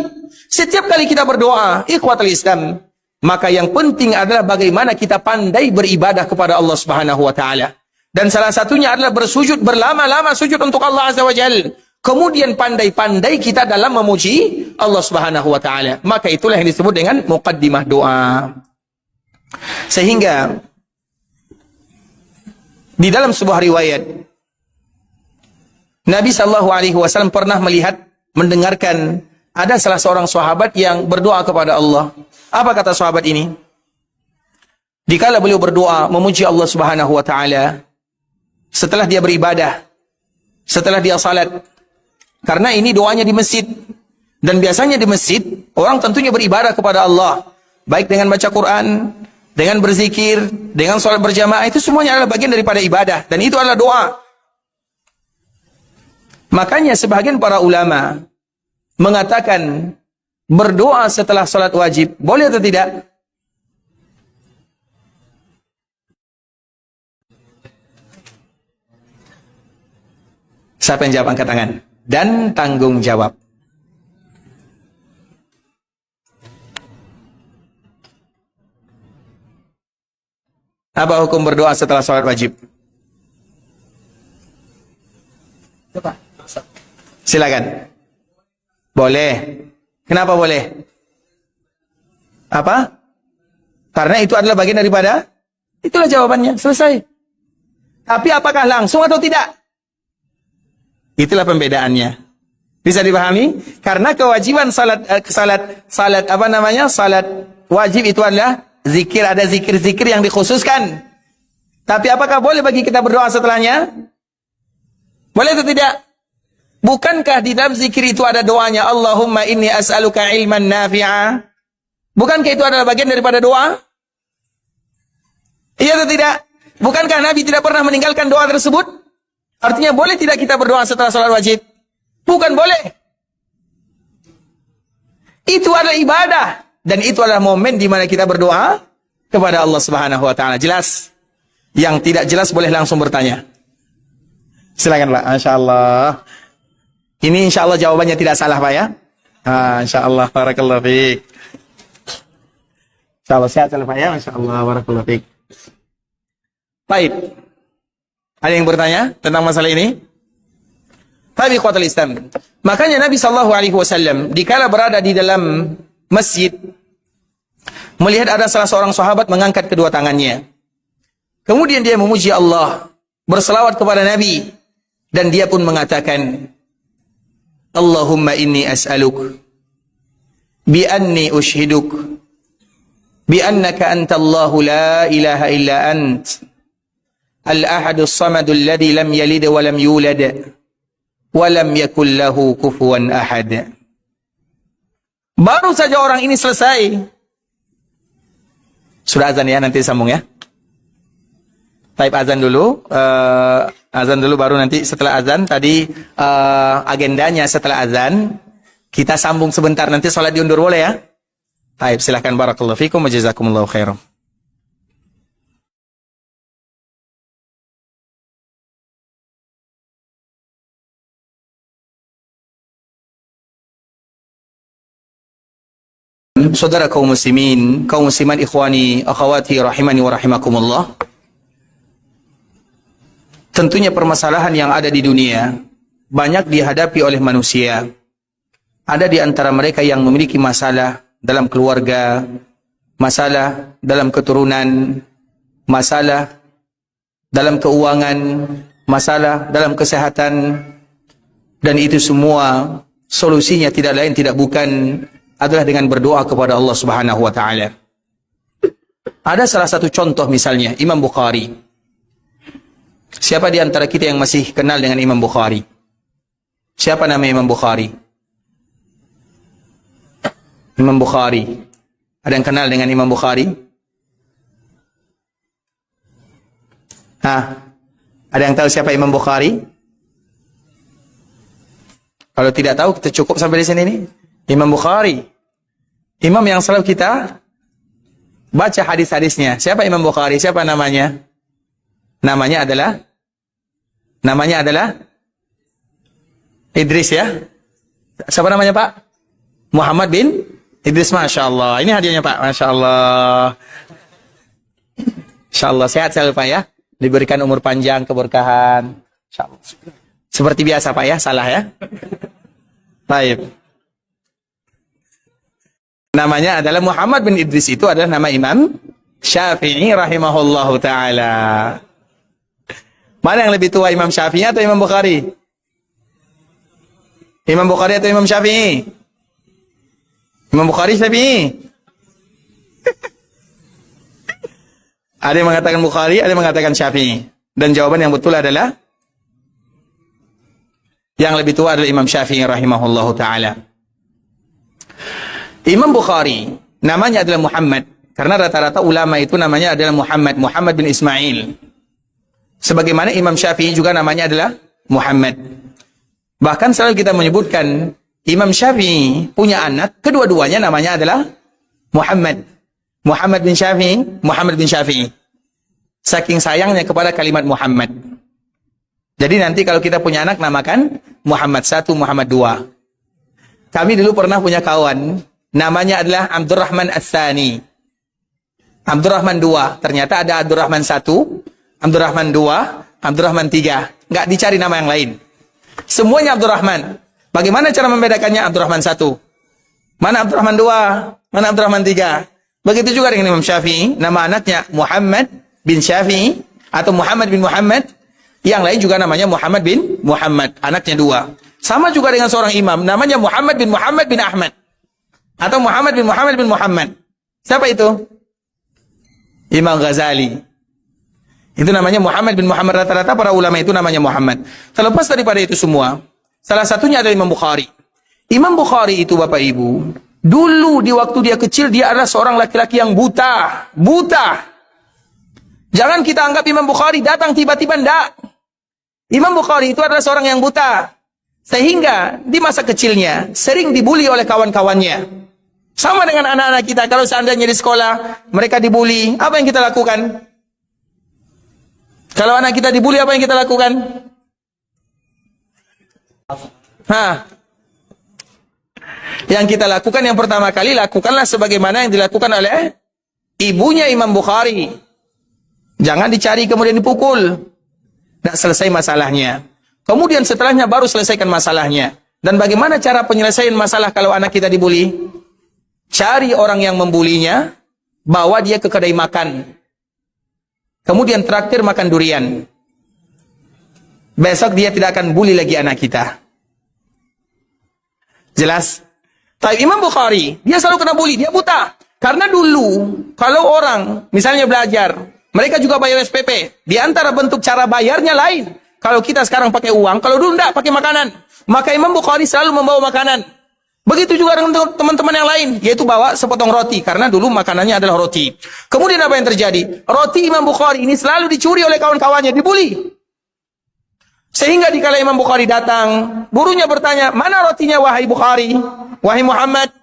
Setiap kali kita berdoa, ikhwatul Islam, maka yang penting adalah bagaimana kita pandai beribadah kepada Allah Subhanahu wa taala. Dan salah satunya adalah bersujud, berlama-lama sujud untuk Allah Azza wa Jalla. Kemudian pandai-pandai kita dalam memuji Allah Subhanahu wa taala. Maka itulah yang disebut dengan muqaddimah doa. Sehingga di dalam sebuah riwayat, Nabi sallallahu alaihi wasallam pernah mendengarkan ada salah seorang sahabat yang berdoa kepada Allah. Apa kata sahabat ini? Dikala beliau berdoa memuji Allah Subhanahu wa taala, setelah dia beribadah, setelah dia salat. Karena ini doanya di masjid. Dan biasanya di masjid orang tentunya beribadah kepada Allah, baik dengan baca Quran, dengan berzikir, dengan sholat berjamaah, itu semuanya adalah bagian daripada ibadah. Dan itu adalah doa. Makanya sebagian para ulama mengatakan berdoa setelah salat wajib, boleh atau tidak? Siapa yang jawab angkat tangan? Dan tanggung jawab. Apa hukum berdoa setelah salat wajib? Coba. Silakan. Boleh. Kenapa boleh? Apa? Karena itu adalah bagian daripada, itulah jawabannya, selesai. Tapi apakah langsung atau tidak? Itulah pembedaannya. Bisa dipahami? Karena kewajiban salat wajib itu adalah zikir, ada zikir-zikir yang dikhususkan. Tapi apakah boleh bagi kita berdoa setelahnya? Boleh atau tidak? Bukankah di dalam zikir itu ada doanya, Allahumma inni as'aluka ilman nafi'a? Bukankah itu adalah bagian daripada doa? Iya atau tidak? Bukankah Nabi tidak pernah meninggalkan doa tersebut? Artinya boleh tidak kita berdoa setelah salat wajib? Bukan boleh. Itu adalah ibadah. Dan itu adalah momen di mana kita berdoa kepada Allah Subhanahu wa taala. Jelas? Yang tidak jelas boleh langsung bertanya. Silakan Pak. Masyaallah. Ini insyaallah jawabannya tidak salah Pak ya. Insyaallah. Barakallahu fiik. Insyaallah sehat Pak ya. Masyaallah. Barakallahu fiik. Baik. Ada yang bertanya tentang masalah ini? Tapi ikhwatul Islam. Makanya Nabi sallallahu alaihi wasallam dikala berada di dalam masjid melihat ada salah seorang sahabat mengangkat kedua tangannya. Kemudian dia memuji Allah, berselawat kepada Nabi, dan dia pun mengatakan, Allahumma inni as'aluk bi anni ushhiduk bi annaka antallahu la ilaha illa ant al-ahadus samadul ladzi lam yalid wa lam yulad wa lam yakul lahu kufuwan ahad. Baru saja orang ini selesai. Sudah azan ya, nanti sambung ya. Taib azan dulu. Azan dulu baru nanti setelah azan. Tadi agendanya setelah azan. Kita sambung sebentar, nanti sholat diundur boleh ya. Taib, silahkan. Barakallahu fikum wa jazakumullahu khairan. Saudara kaum muslimin, kaum muslimat, ikhwani, akhwati, rahimani wa rahimakumullah. Tentunya permasalahan yang ada di dunia banyak dihadapi oleh manusia. Ada di antara mereka yang memiliki masalah dalam keluarga, masalah dalam keturunan, masalah dalam keuangan, masalah dalam kesehatan, dan itu semua solusinya tidak lain tidak bukan adalah dengan berdoa kepada Allah Subhanahu wa taala. Ada salah satu contoh misalnya Imam Bukhari. Siapa di antara kita yang masih kenal dengan Imam Bukhari? Siapa nama Imam Bukhari? Imam Bukhari. Ada yang kenal dengan Imam Bukhari? Ada yang tahu siapa Imam Bukhari? Kalau tidak tahu, kita cukup sampai di sini nih. Imam Bukhari, imam yang selalu kita baca hadis-hadisnya. Siapa Imam Bukhari? Siapa namanya? Namanya adalah Idris ya. Siapa namanya Pak? Muhammad bin Idris. Masya Allah. Ini hadiahnya Pak. Masya Allah. Insya Allah sehat selalu Pak ya. Diberikan umur panjang, keberkahan. Insya Allah. Seperti biasa Pak ya. Salah ya. Baik. Namanya adalah Muhammad bin Idris, itu adalah nama Imam Syafi'i rahimahullahu ta'ala. Mana yang lebih tua, Imam Syafi'i atau Imam Bukhari? Imam Bukhari atau Imam Syafi'i? Imam Bukhari, Syafi'i? Ada yang mengatakan Bukhari, ada yang mengatakan Syafi'i. Dan jawaban yang betul adalah yang lebih tua adalah Imam Syafi'i rahimahullahu ta'ala. Imam Bukhari namanya adalah Muhammad, karena rata-rata ulama itu namanya adalah Muhammad bin Ismail. Sebagaimana Imam Syafi'i juga namanya adalah Muhammad. Bahkan selalu kita menyebutkan Imam Syafi'i punya anak, kedua-duanya namanya adalah Muhammad. Muhammad bin Syafi'i, Muhammad bin Syafi'i. Saking sayangnya kepada kalimat Muhammad. Jadi nanti kalau kita punya anak, namakan Muhammad 1, Muhammad 2. Kami dulu pernah punya kawan, namanya adalah Abdurrahman As-Sani. Abdurrahman 2. Ternyata ada Abdurrahman 1, Abdurrahman 2, Abdurrahman 3. Nggak dicari nama yang lain. Semuanya Abdurrahman. Bagaimana cara membedakannya? Abdurrahman 1. Mana Abdurrahman 2? Mana Abdurrahman 3? Begitu juga dengan Imam Syafi'i. Nama anaknya Muhammad bin Syafi'i atau Muhammad bin Muhammad. Yang lain juga namanya Muhammad bin Muhammad. Anaknya 2. Sama juga dengan seorang imam. Namanya Muhammad bin Muhammad bin Ahmad. Atau Muhammad bin Muhammad bin Muhammad. Siapa itu? Imam Ghazali. Itu namanya Muhammad bin Muhammad. Rata-rata para ulama itu namanya Muhammad. Terlepas daripada itu semua, salah satunya adalah Imam Bukhari. Imam Bukhari itu Bapak Ibu, dulu di waktu dia kecil, dia adalah seorang laki-laki yang buta. Buta. Jangan kita anggap Imam Bukhari datang tiba-tiba, enggak. Imam Bukhari itu adalah seorang yang buta. Sehingga di masa kecilnya sering dibuli oleh kawan-kawannya. Sama dengan anak-anak kita, kalau seandainya di sekolah mereka dibuli, apa yang kita lakukan? Kalau anak kita dibuli, apa yang kita lakukan? Yang kita lakukan yang pertama kali, lakukanlah sebagaimana yang dilakukan oleh ibunya Imam Bukhari. Jangan dicari kemudian dipukul. Tidak selesai masalahnya. Kemudian setelahnya baru selesaikan masalahnya. Dan bagaimana cara penyelesaian masalah kalau anak kita dibuli? Cari orang yang membulinya, bawa dia ke kedai makan. Kemudian traktir makan durian. Besok dia tidak akan bully lagi anak kita. Jelas? Tapi Imam Bukhari, dia selalu kena bully, dia buta. Karena dulu, kalau orang misalnya belajar, mereka juga bayar SPP. Di antara bentuk cara bayarnya lain. Kalau kita sekarang pakai uang, kalau dulu enggak, pakai makanan. Maka Imam Bukhari selalu membawa makanan. Begitu juga dengan teman-teman yang lain, yaitu bawa sepotong roti. Karena dulu makanannya adalah roti. Kemudian apa yang terjadi? Roti Imam Bukhari ini selalu dicuri oleh kawan-kawannya, dibully. Sehingga dikala Imam Bukhari datang, gurunya bertanya, mana rotinya wahai Bukhari? Wahai Muhammad?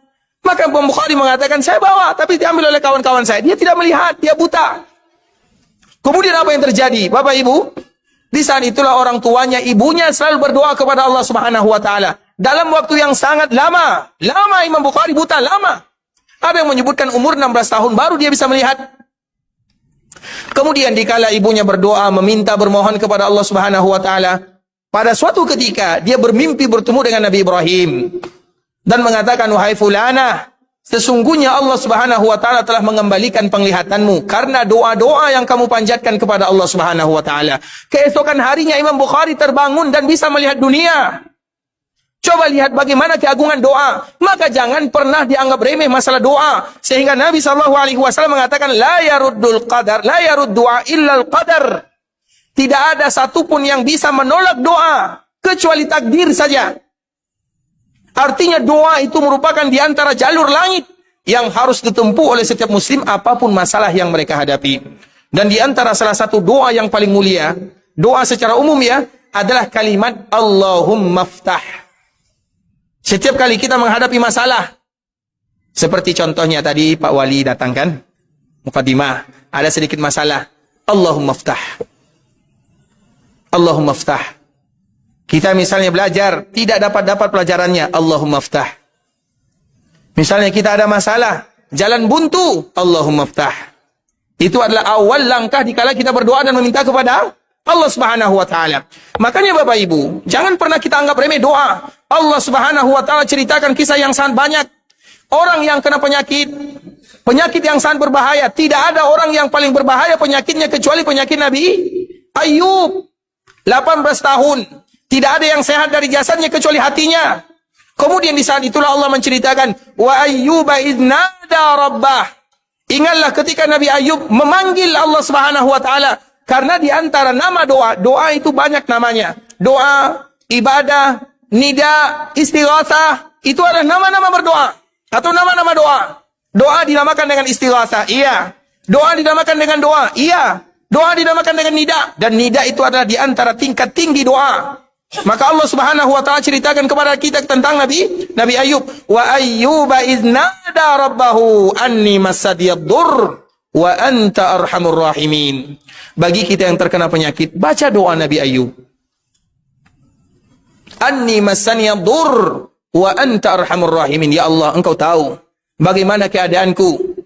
Maka Imam Bukhari mengatakan, saya bawa, tapi diambil oleh kawan-kawan saya. Dia tidak melihat, dia buta. Kemudian apa yang terjadi? Bapak Ibu, di saat itulah orang tuanya, ibunya selalu berdoa kepada Allah Subhanahu wa taala. Dalam waktu yang sangat lama. Lama Imam Bukhari buta, lama. Ada yang menyebutkan umur 16 tahun baru dia bisa melihat. Kemudian dikala ibunya berdoa, meminta, bermohon kepada Allah Subhanahu wa taala, pada suatu ketika dia bermimpi bertemu dengan Nabi Ibrahim dan mengatakan, wahai fulana, sesungguhnya Allah Subhanahu wa taala telah mengembalikan penglihatanmu karena doa-doa yang kamu panjatkan kepada Allah Subhanahu wa taala. Keesokan harinya Imam Bukhari terbangun dan bisa melihat dunia. Coba lihat bagaimana keagungan doa. Maka jangan pernah dianggap remeh masalah doa. Sehingga Nabi SAW mengatakan, la yaruddul qadar, la yarud du'a illal qadar. Tidak ada satupun yang bisa menolak doa kecuali takdir saja. Artinya doa itu merupakan di antara jalur langit yang harus ditempuh oleh setiap muslim apapun masalah yang mereka hadapi. Dan di antara salah satu doa yang paling mulia, doa secara umum ya, adalah kalimat Allahumma ftah. Setiap kali kita menghadapi masalah, seperti contohnya tadi Pak Wali datang kan, mukadimah, ada sedikit masalah, Allahumma ftah. Allahumma ftah. Kita misalnya belajar, tidak dapat pelajarannya, Allahumma ftah. Misalnya kita ada masalah, jalan buntu, Allahumma ftah. Itu adalah awal langkah dikala kita berdoa dan meminta kepada Allah Subhanahu wa taala. Makanya Bapak Ibu, jangan pernah kita anggap remeh doa. Allah Subhanahu wa taala ceritakan kisah yang sangat banyak. Orang yang kena penyakit yang sangat berbahaya. Tidak ada orang yang paling berbahaya penyakitnya kecuali penyakit Nabi Ayub. 18 tahun. Tidak ada yang sehat dari jasadnya kecuali hatinya. Kemudian di saat itulah Allah menceritakan, wa ayyuba idnada rabbah. Ingatlah ketika Nabi Ayub memanggil Allah Subhanahu wa taala. Karena di antara nama doa, doa itu banyak namanya. Doa, ibadah, nida, istighatsah, itu adalah nama-nama berdoa atau nama-nama doa. Doa dinamakan dengan istighatsah, iya. Doa dinamakan dengan doa, iya. Doa dinamakan dengan nida, dan nida itu adalah di antara tingkat tinggi doa. Maka Allah Subhanahu wa taala ceritakan kepada kita tentang Nabi Ayub. Wa ayyuba idznada rabbahu anni masadiyad-durr wa anta arhamur rahimin. Bagi kita yang terkena penyakit, baca doa Nabi Ayub. Anni masaniyad-durr wa anta arhamur rahimin. Ya Allah, Engkau tahu bagaimana keadaanku.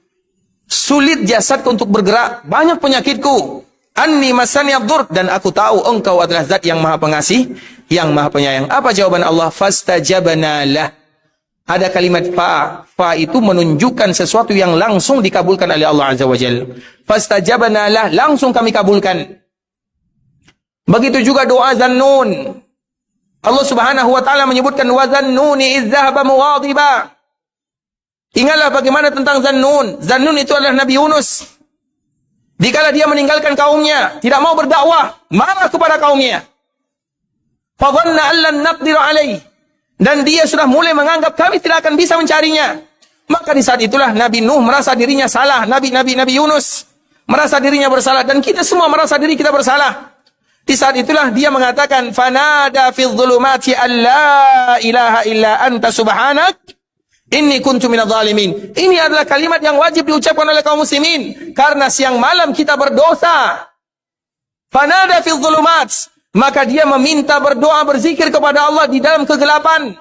Sulit jasadku untuk bergerak, banyak penyakitku. Anni masaniyad-durr, dan aku tahu Engkau adalah zat yang maha pengasih, yang maha penyayang. Apa jawaban Allah? Fastajabna lah. Ada kalimat fa. Fa itu menunjukkan sesuatu yang langsung dikabulkan oleh Allah Azza wa Jalla. Fastajabna lah, langsung kami kabulkan. Begitu juga doa Zannun. Allah Subhanahu wa taala menyebutkan wa Zannuni idz dzahaba mughadiba. Ingatlah bagaimana tentang Zannun. Zannun itu adalah Nabi Yunus. Dikala dia meninggalkan kaumnya, tidak mau berdakwah, marah kepada kaumnya. Fadhanna an lan naqdir alaih. Dan dia sudah mulai menganggap kami tidak akan bisa mencarinya. Maka di saat itulah Nabi Nuh merasa dirinya salah, Nabi Yunus merasa dirinya bersalah, dan kita semua merasa diri kita bersalah. Di saat itulah dia mengatakan, fanada fi dhulumati alla ilaha illa anta subhanak inni kuntu minadh dhalimin. Ini adalah kalimat yang wajib diucapkan oleh kaum muslimin karena siang malam kita berdosa. Fanada fi dhulumat, maka dia meminta, berdoa, berzikir kepada Allah di dalam kegelapan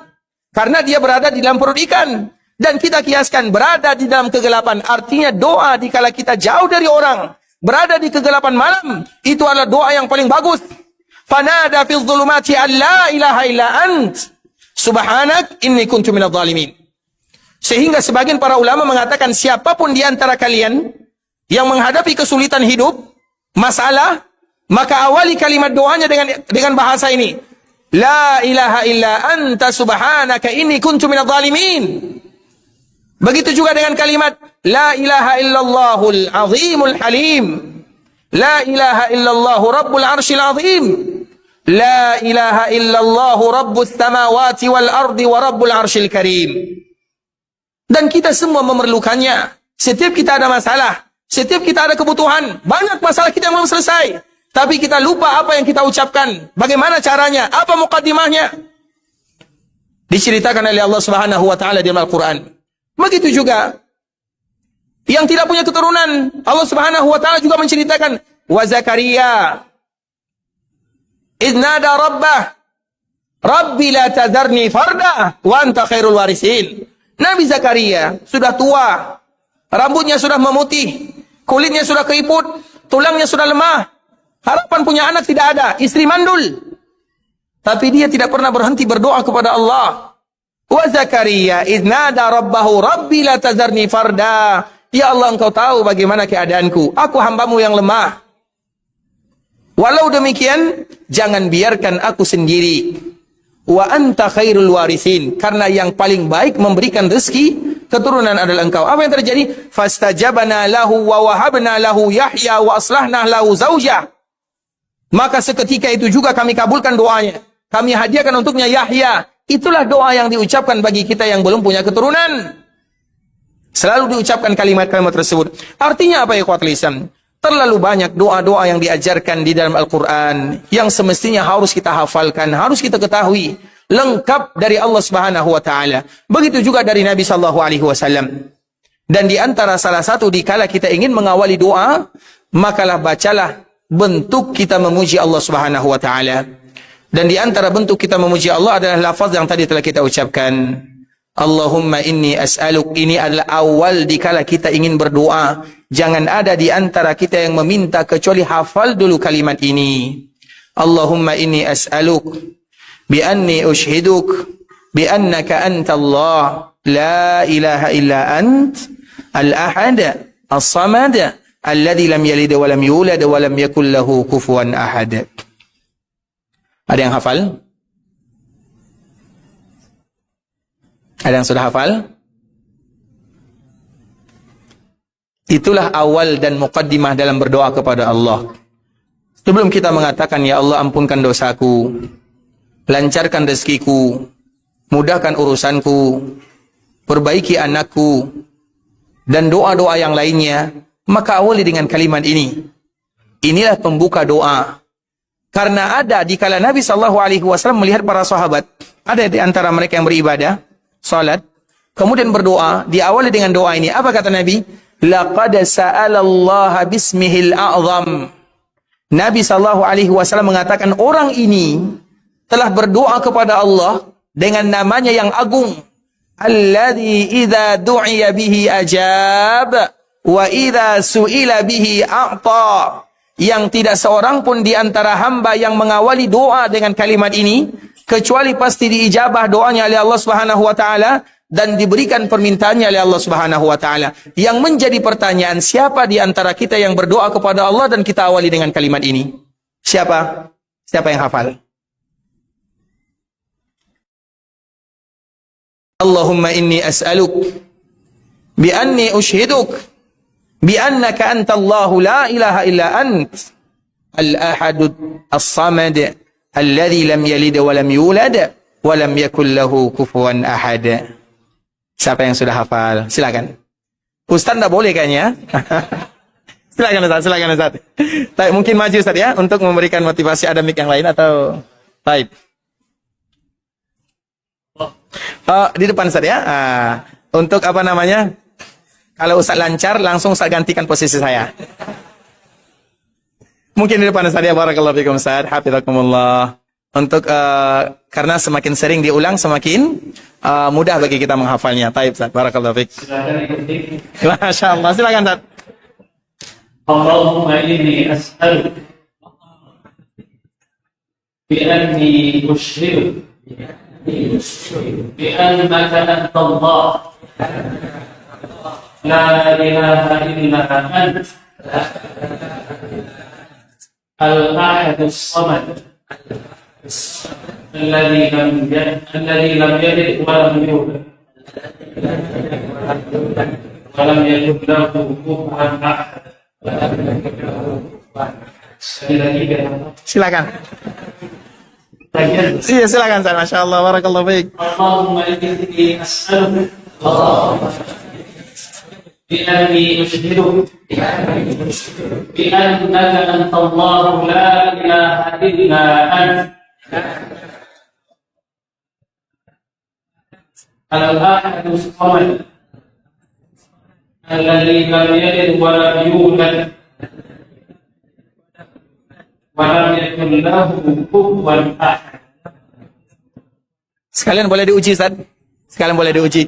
karena dia berada di dalam perut ikan. Dan kita kiaskan berada di dalam kegelapan, artinya doa dikala kita jauh dari orang, berada di kegelapan malam, itu adalah doa yang paling bagus. Fanada fi dhulumati alla ilaha illa ant subhanak inni kuntu minadh dhalimin. Sehingga sebagian para ulama mengatakan siapapun di antara kalian yang menghadapi kesulitan hidup, masalah, maka awali kalimat doanya dengan bahasa ini. La ilaha illa anta subhanaka inni kuntu minadh dhalimin. Begitu juga dengan kalimat la ilaha illallahul azimul halim. La ilaha illallahu rabbul arsyil azim. La ilaha illallahu rabbus samawati wal ardi wa rabbul arsyil karim. Dan kita semua memerlukannya. Setiap kita ada masalah, setiap kita ada kebutuhan, banyak masalah kita yang belum selesai. Tapi kita lupa apa yang kita ucapkan, bagaimana caranya, apa mukaddimahnya. Diceritakan oleh Allah Subhanahu wa taala di Al-Qur'an. Begitu juga yang tidak punya keturunan, Allah Subhanahu wa taala juga menceritakan wa Zakaria idz nada rabbah rabbi la tadharni farda wa anta khairul warisin. Nabi Zakaria sudah tua, rambutnya sudah memutih, kulitnya sudah keriput, tulangnya sudah lemah, harapan punya anak tidak ada, istri mandul. Tapi dia tidak pernah berhenti berdoa kepada Allah. Wa Zakaria idz nada rabbahu rabbi la tazarni farda. Ya Allah, Engkau tahu bagaimana keadaanku, aku hambamu yang lemah. Walau demikian, jangan biarkan aku sendiri. Wa anta khairul warisin, karena yang paling baik memberikan rezeki keturunan adalah Engkau. Apa yang terjadi? Fastajabna lahu wa wahabna lahu Yahya wa aslahna lahu zaujah. Maka seketika itu juga kami kabulkan doanya. Kami hadiahkan untuknya Yahya. Itulah doa yang diucapkan bagi kita yang belum punya keturunan. Selalu diucapkan kalimat-kalimat tersebut. Artinya apa ya, ikhwatul Islam? Terlalu banyak doa-doa yang diajarkan di dalam Al-Quran yang semestinya harus kita hafalkan, harus kita ketahui, lengkap dari Allah Subhanahu wa taala. Begitu juga dari Nabi sallallahu alaihi wasallam. Dan di antara salah satu dikala kita ingin mengawali doa, makalah bacalah bentuk kita memuji Allah Subhanahu wa taala. Dan di antara bentuk kita memuji Allah adalah lafaz yang tadi telah kita ucapkan. Allahumma inni as'aluk. Ini adalah awal dikala kita ingin berdoa. Jangan ada di antara kita yang meminta kecuali hafal dulu kalimat ini. Allahumma inni as'aluk bi anni ushhiduk bi annaka anta Allah la ilaha illa ant al-ahad as-samad alladhi lam yalid wa lam yulad wa lam yakul lahu kufuwan ahad. Ada yang hafal? Ada yang sudah hafal? Itulah awal dan muqaddimah dalam berdoa kepada Allah. Sebelum kita mengatakan, ya Allah ampunkan dosaku, lancarkan rezekiku, mudahkan urusanku, perbaiki anakku, dan doa-doa yang lainnya, maka awali dengan kalimat ini. Inilah pembuka doa. Karena ada di kala Nabi SAW melihat para sahabat, ada di antara mereka yang beribadah, salat, kemudian berdoa, diawali dengan doa ini. Apa kata Nabi? Laqad sa'alallaha bismihil a'zam. Nabi SAW mengatakan orang ini telah berdoa kepada Allah dengan namanya yang agung. Alladzi idza du'iya bihi ajab wa idza su'ila bihi a'ta. Yang tidak seorang pun di antara hamba yang mengawali doa dengan kalimat ini kecuali pasti diijabah doanya oleh Allah Subhanahu wa taala dan diberikan permintaannya oleh Allah Subhanahu wa taala. Yang menjadi pertanyaan, siapa di antara kita yang berdoa kepada Allah dan kita awali dengan kalimat ini? Siapa? Siapa yang hafal? Allahumma inni as'aluk bi anni ushhiduk bi annaka antallahu la ilaha illa ant al-ahad as-samad alladhi lam yalid wa lam yulad wa lam yakul lahu kufuwan ahad. Siapa yang sudah hafal? Silakan. Ustaz enggak boleh kayaknya. Silakan Ustaz, silakan Ustaz. Baik, mungkin maju Ustaz ya untuk memberikan motivasi adamik yang lain atau baik. Di depan Ustaz ya. Untuk apa namanya? Kalau Ustaz lancar, langsung Ustaz gantikan posisi saya. Mungkin di depan Ustaz ya. Barakallahu fikum Ustaz. Hafizakumullah. Untuk karena semakin sering diulang semakin mudah bagi kita menghafalnya. Taib Ustaz. Barakallahu fik. Silakan ikuti. Masya Allah. Silakan Ustaz. Allahumma inni as'aluk bi anni ushhiduk bi annaka antallah la ilaha illa ant al-ahad as-samad alladhi lam yalid wa lam yulad wa lam yakul lahu kufuwan ahad. Silakan. Iya silakan Ustaz. Masya Allah. Barakallahu fiik. Allahumma inni as'aluka bi anni ushhiduk bi annaka antallahu la ilaha illa ant al-ahad as-samad alladzi lam yalid wa lam yulad wa lam yakul lahu kufuwan ahad. Sekalian boleh diuji Ustaz. Sekalian boleh diuji.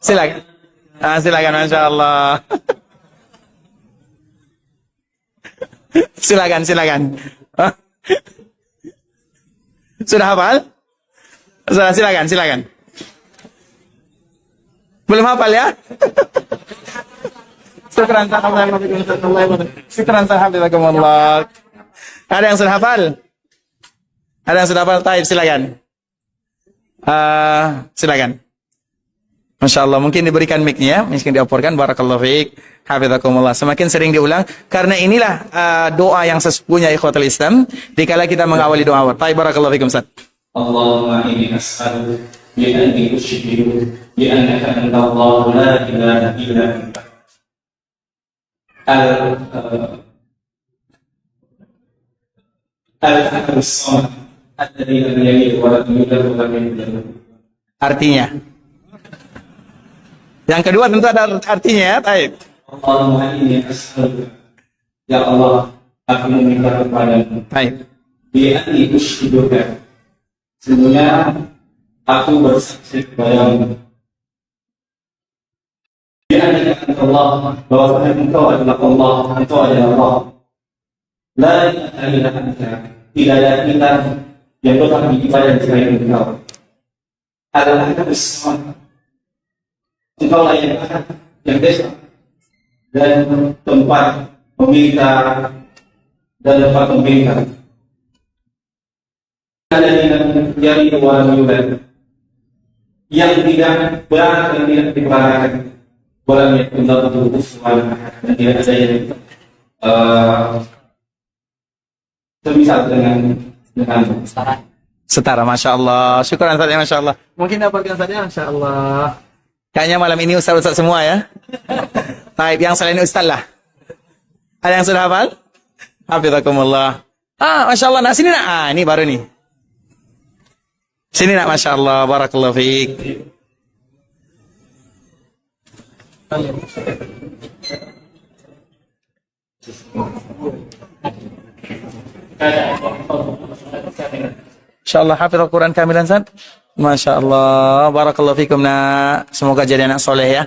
Silakan. Silakan Masya Allah. Silakan. Sudah hafal? Sudah, silakan. Belum hafal ya? Syukran hafizakumullah. Ada yang sudah hafal? Ada yang sudah hafal? Taib, silakan. Silakan. Masya Allah, mungkin diberikan mic-nya, mungkin dioporkan. Barakallahu fiik, hafizakumullah. Semakin sering diulang, karena inilah doa yang sesungguhnya ikhwatul Islam, dikala kita mengawali doa. Taib, barakallahu fiikum Ustaz. Allahumma inni as'aluka bi anni ushhiduk bi annaka antallahu la ilaha illa anta al-ahad as-samad alladzi lam yalid wa lam yulad wa lam yakul lahu. Artinya. Yang kedua tentu ada artinya ya, Taib. Allahumma inni as'aluka, ya Allah, aku meminta kepadamu Taib. bi anni ushhiduka, sesungguhnya aku bersaksi kepadamu bi annaka Allah, bahwasanya engkau adalah Allah, engkau adalah Allah, la ilaha illa anta, tidak ada kita yang berhak diibadah selain engkau, adalah Al-Samad, engkau lah yang ada, yang desa dan tempat meminta dan tempat meminta. Ada yang diwala yulad, yang tidak berat dan tidak diberakan, walam yakun lahu kufuwan ahad, dan tidak ada yang semisal dengan setara. Masya Allah. Syukuran Ustaz, Masya Allah. Mungkin dapatkan saja, Masya Allah. Kayaknya malam ini ustaz-ustaz semua ya. Taib, yang selain ustaz lah. Ada yang sudah hafal? Hafizakumullah. Masya Allah. Nah, sini nak. Ini baru nih. Sini nak, Masya Allah. Barakallahu fiik. Masya Allah. Hafizul Quran kamilan, San. Masya Allah. Barakallahu fiikum, nak. Semoga jadi anak soleh ya.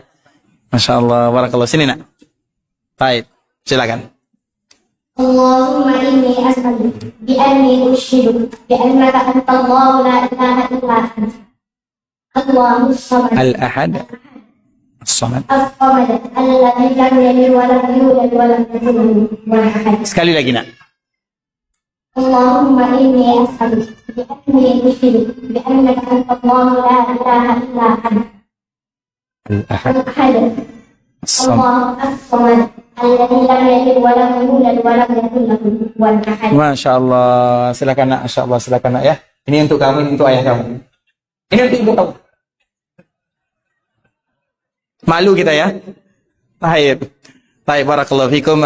Masya Allah. Barakallahu. Sini nak. Baik. Silakan. اللهم إني أسألك بأني أشهدك بأنك أنت الله لا إله إلا أنت الله الصمد Al-Ahad. As-Samad. الصمد الذي لم يلد ولم يولد ولم يكن له كفوا أحد. Sekali lagi nak. اللهم إني أسألك بأني أشهدك بأنك أنت الله لا إله إلا أنت Al-Ahad. الأحد As-Samad. الله الصمد الذي لم يلد ولم يولد ولم يكن له كفوا أحد. Masya Allah. Silakan nak. Masya Allah. Silakan nak ya. Ini untuk kamu, ini untuk ayah kamu. Ini untuk ibu kamu. Malu kita ya. Baik. Baik, barakallahu fikum,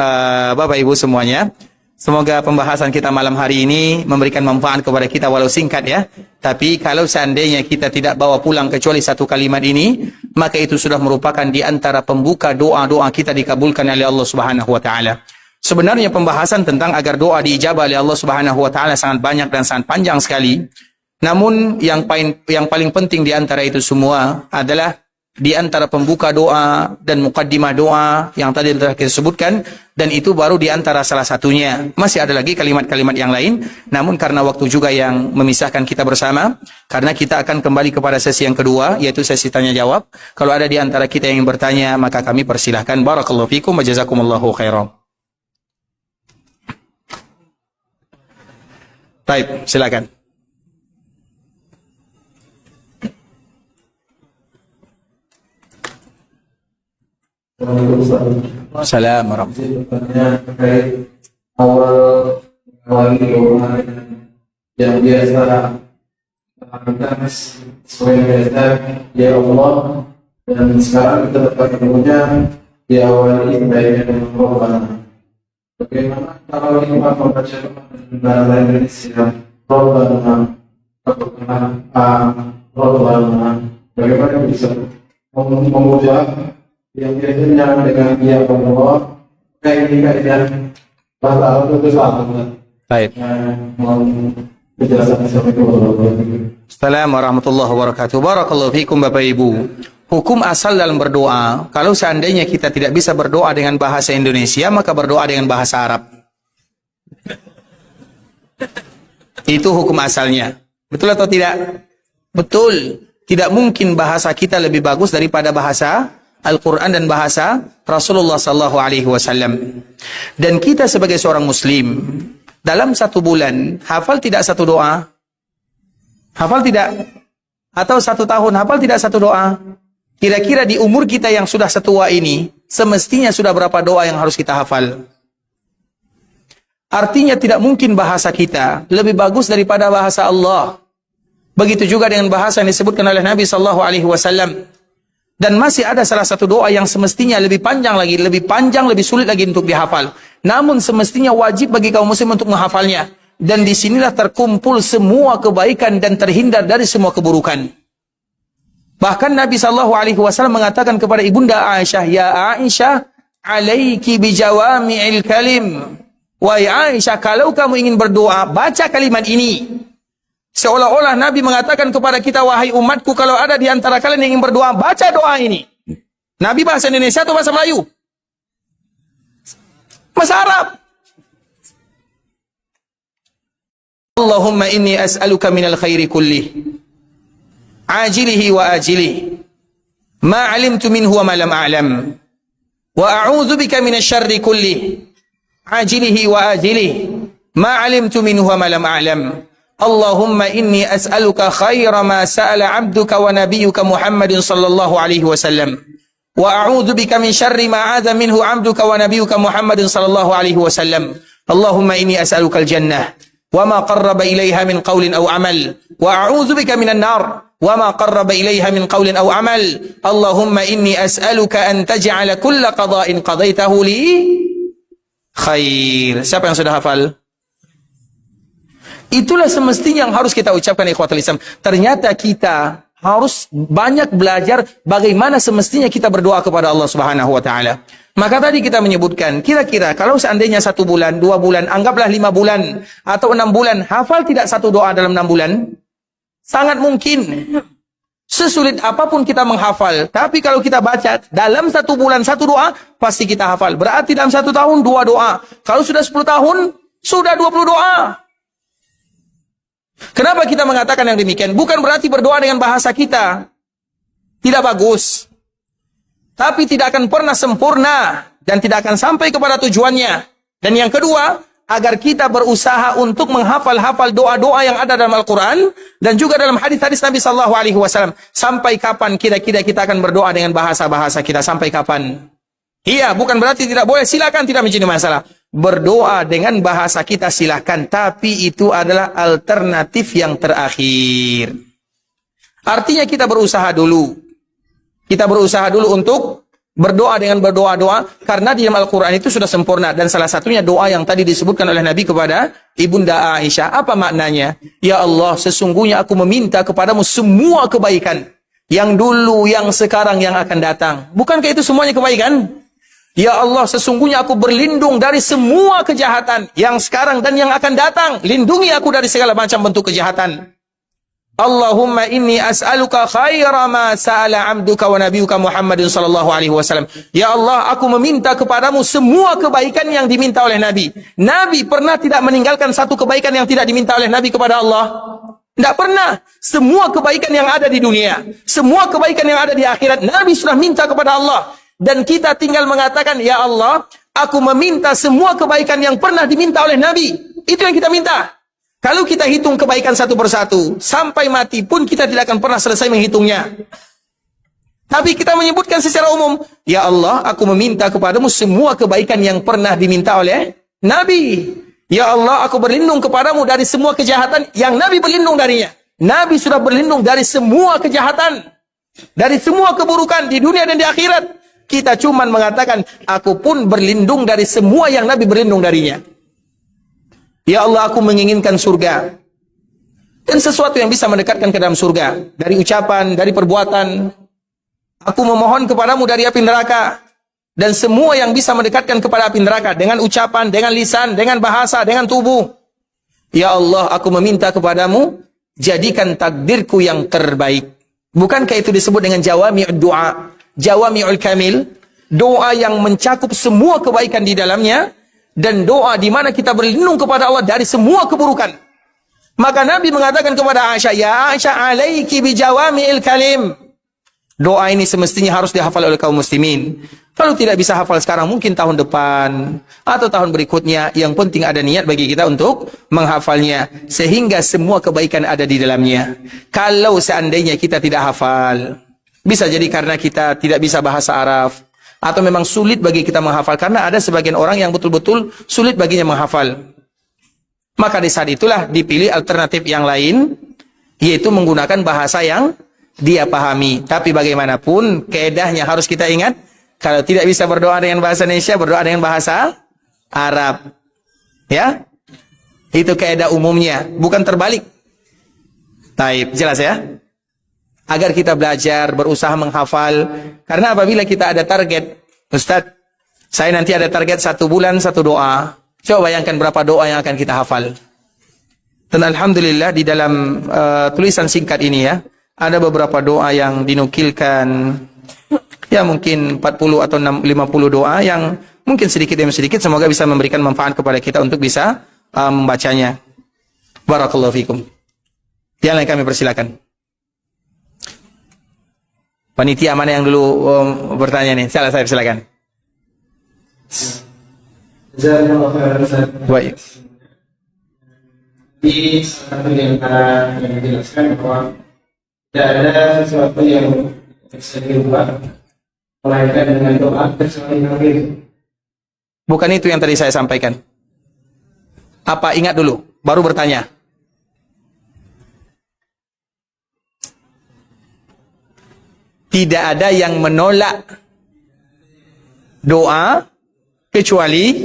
Bapak Ibu semuanya. Semoga pembahasan kita malam hari ini memberikan manfaat kepada kita walau singkat ya. Tapi kalau seandainya kita tidak bawa pulang kecuali satu kalimat ini, maka itu sudah merupakan di antara pembuka doa-doa kita dikabulkan oleh Allah Subhanahu wa taala. Sebenarnya pembahasan tentang agar doa diijabah oleh Allah Subhanahu wa taala sangat banyak dan sangat panjang sekali. Namun yang paling penting di antara itu semua adalah di antara pembuka doa dan mukaddimah doa yang tadi telah kita sebutkan, dan itu baru di antara salah satunya. Masih ada lagi kalimat-kalimat yang lain, namun karena waktu juga yang memisahkan kita bersama, karena kita akan kembali kepada sesi yang kedua, yaitu sesi tanya jawab. Kalau ada di antara kita yang bertanya, maka kami persilahkan. Barakallahu fikum wa jazakumullahu khairan. Baik, silakan. Assalamualaikum warahmatullahi Pertanyaan terkait awal doa yang biasa kita sesuai biasa ya Allah, dan sekarang kita dapat ilmunya diawali baiknya dengan doa. Bagaimana kalau kita membaca bahasa Indonesia Rabbana, bagaimana bisa memuja yang biasanya dengan dia Allah kayak ini kaitan bahasa Arab itu sama. Baik. Mau penjelasan seperti itu. Assalamualaikum warahmatullahi wabarakatuh. Barakallahu fikum Bapak Ibu. Hukum asal dalam berdoa, kalau seandainya kita tidak bisa berdoa dengan bahasa Indonesia, maka berdoa dengan bahasa Arab. Itu hukum asalnya. Betul atau tidak? Betul. Tidak mungkin bahasa kita lebih bagus daripada bahasa Al-Quran dan bahasa Rasulullah SAW. Dan kita sebagai seorang Muslim, dalam satu bulan, hafal tidak satu doa? Hafal tidak? Atau satu tahun, hafal tidak satu doa? Kira-kira di umur kita yang sudah setua ini, semestinya sudah berapa doa yang harus kita hafal? Artinya tidak mungkin bahasa kita lebih bagus daripada bahasa Allah. Begitu juga dengan bahasa yang disebutkan oleh Nabi SAW. Dan masih ada salah satu doa yang semestinya lebih panjang lagi, lebih sulit lagi untuk dihafal. Namun semestinya wajib bagi kaum muslim untuk menghafalnya. Dan disinilah terkumpul semua kebaikan dan terhindar dari semua keburukan. Bahkan Nabi SAW mengatakan kepada ibunda Aisyah, "Ya Aisyah, alaiki bijawami'il kalim." Wahai Aisyah, kalau kamu ingin berdoa, baca kalimat ini. Seolah-olah Nabi mengatakan kepada kita, wahai umatku, kalau ada di antara kalian yang ingin berdoa, baca doa ini. Nabi bahasa Indonesia atau bahasa Melayu? Bahasa Arab. Allahumma inni as'aluka minal khairi kullih, ajilihi wa ajilihi, ma alimtu minhu wa ma lam a'lam, wa a'udzu bika minasy syarri kullih, ajilihi wa ajilihi, ma alimtu minhu wa ma lam a'lam. Allahumma inni as'aluka khaira ma sa'ala 'abduka wa nabiyyuka Muhammadin sallallahu alaihi wasallam, wa a'udzu bika min syarri ma 'adza minhu 'abduka wa nabiyyuka Muhammadin sallallahu alaihi wasallam. Allahumma inni as'aluka al-jannah wa ma qarraba ilaiha min qawlin aw 'amal, wa a'udzu bika minan nar wa ma qarraba ilaiha min qawlin aw 'amal. Allahumma inni as'aluka an taj'ala kulla qada'in qadaitahu li khair. Siapa yang sudah hafal? Itulah semestinya yang harus kita ucapkan ikhwatul Islam. Ternyata kita harus banyak belajar bagaimana semestinya kita berdoa kepada Allah Subhanahu wa taala. Maka tadi kita menyebutkan, kira-kira kalau seandainya 1 bulan, 2 bulan, anggaplah 5 bulan atau 6 bulan, hafal tidak satu doa dalam 6 bulan? Sangat mungkin. Sesulit apapun kita menghafal, tapi kalau kita baca dalam 1 bulan 1 doa, pasti kita hafal. Berarti dalam 1 tahun 2 doa. Kalau sudah 10 tahun, sudah 20 doa. Kenapa kita mengatakan yang demikian? Bukan berarti berdoa dengan bahasa kita tidak bagus, tapi tidak akan pernah sempurna dan tidak akan sampai kepada tujuannya. Dan yang kedua, agar kita berusaha untuk menghafal-hafal doa-doa yang ada dalam Al-Quran dan juga dalam hadis-hadis Nabi Sallallahu Alaihi Wasallam. Sampai kapan kira-kira kita akan berdoa dengan bahasa-bahasa kita? Sampai kapan? Iya, bukan berarti tidak boleh. Silakan, tidak menjadi masalah. Berdoa dengan bahasa kita silakan, tapi itu adalah alternatif yang terakhir. Artinya kita berusaha dulu. Kita berusaha dulu untuk berdoa dengan berdoa-doa, karena di dalam Al-Quran itu sudah sempurna. Dan salah satunya doa yang tadi disebutkan oleh Nabi kepada Ibunda Aisyah. Apa maknanya? Ya Allah, sesungguhnya aku meminta kepadamu semua kebaikan. Yang dulu, yang sekarang, yang akan datang. Bukankah itu semuanya kebaikan? Ya Allah, sesungguhnya aku berlindung dari semua kejahatan. Yang sekarang dan yang akan datang. Lindungi aku dari segala macam bentuk kejahatan. Allahumma inni as'aluka khaira ma sa'ala abduka wa nabiyuka Muhammadin sallallahu alaihi wasallam. Ya Allah, aku meminta kepadamu semua kebaikan yang diminta oleh Nabi. Nabi pernah tidak meninggalkan satu kebaikan yang tidak diminta oleh Nabi kepada Allah? Tidak pernah. Semua kebaikan yang ada di dunia, semua kebaikan yang ada di akhirat, Nabi sudah minta kepada Allah. Dan kita tinggal mengatakan, ya Allah, aku meminta semua kebaikan yang pernah diminta oleh Nabi. Itu yang kita minta. Kalau kita hitung kebaikan satu persatu, sampai mati pun kita tidak akan pernah selesai menghitungnya. Tapi kita menyebutkan secara umum, ya Allah, aku meminta kepadamu semua kebaikan yang pernah diminta oleh Nabi. Ya Allah, aku berlindung kepadamu dari semua kejahatan yang Nabi berlindung darinya. Nabi sudah berlindung dari semua kejahatan, dari semua keburukan di dunia dan di akhirat. Kita cuma mengatakan, aku pun berlindung dari semua yang Nabi berlindung darinya. Ya Allah, aku menginginkan surga dan sesuatu yang bisa mendekatkan ke dalam surga, dari ucapan, dari perbuatan. Aku memohon kepadamu dari api neraka dan semua yang bisa mendekatkan kepada api neraka, dengan ucapan, dengan lisan, dengan bahasa, dengan tubuh. Ya Allah, aku meminta kepadamu, jadikan takdirku yang terbaik. Bukankah itu disebut dengan jawami'ud doa, jawami'ul kamil, doa yang mencakup semua kebaikan di dalamnya, dan doa di mana kita berlindung kepada Allah dari semua keburukan. Maka Nabi mengatakan kepada Aisyah, ya Aisyah, alaiki bijawami'il kalim. Doa ini semestinya harus dihafal oleh kaum muslimin. Kalau tidak bisa hafal sekarang, mungkin tahun depan atau tahun berikutnya. Yang penting ada niat bagi kita untuk menghafalnya, sehingga semua kebaikan ada di dalamnya. Kalau seandainya kita tidak hafal, bisa jadi karena kita tidak bisa bahasa Arab, atau memang sulit bagi kita menghafal, karena ada sebagian orang yang betul-betul sulit baginya menghafal. Maka di saat itulah dipilih alternatif yang lain, yaitu menggunakan bahasa yang dia pahami. Tapi bagaimanapun, kaedahnya harus kita ingat, kalau tidak bisa berdoa dengan bahasa Indonesia, berdoa dengan bahasa Arab. Ya, itu kaedah umumnya, bukan terbalik. Taib, jelas ya? Agar kita belajar, berusaha menghafal. Karena apabila kita ada target, Ustadz, saya nanti ada target 1 bulan 1 doa. Coba bayangkan berapa doa yang akan kita hafal. Dan Alhamdulillah di dalam tulisan singkat ini ya, ada beberapa doa yang dinukilkan. Ya mungkin 40 atau 50 doa yang mungkin sedikit demi sedikit semoga bisa memberikan manfaat kepada kita untuk bisa membacanya. Barakallahu fikum. Yang lain kami persilakan. Panitia mana yang dulu bertanya nih? Salah saya, silakan. Baik. Di satu yang menjelaskan bahwa tidak ada sesuatu yang bisa diubah melainkan dengan doa kecuali takdir. Bukan itu yang tadi saya sampaikan. Apa ingat dulu, baru bertanya. Tidak ada yang menolak doa kecuali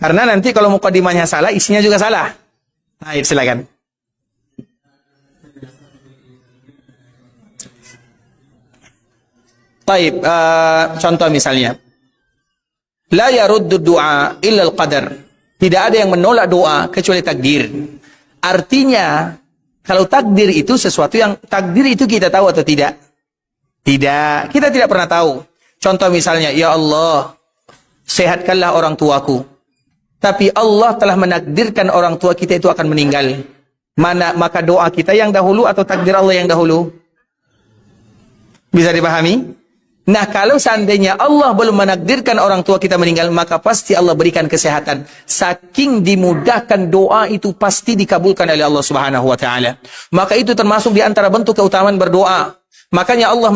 Karena nanti kalau mukadimahnya salah, isinya juga salah. Baik, silakan. Baik, contoh misalnya. La yaruddu du'a illa al-qadar. Tidak ada yang menolak doa kecuali takdir. Artinya, kalau takdir itu sesuatu yang takdir itu kita tahu atau tidak? Tidak, kita tidak pernah tahu. Contoh misalnya, ya Allah, sehatkanlah orang tuaku. Tapi Allah telah menakdirkan orang tua kita itu akan meninggal. Maka doa kita yang dahulu atau takdir Allah yang dahulu? Bisa dipahami? Nah, kalau seandainya Allah belum menakdirkan orang tua kita meninggal, maka pasti Allah berikan kesehatan. Saking dimudahkan doa itu pasti dikabulkan oleh Allah Subhanahu wa taala. Maka itu termasuk di antara bentuk keutamaan berdoa. Makanya Allah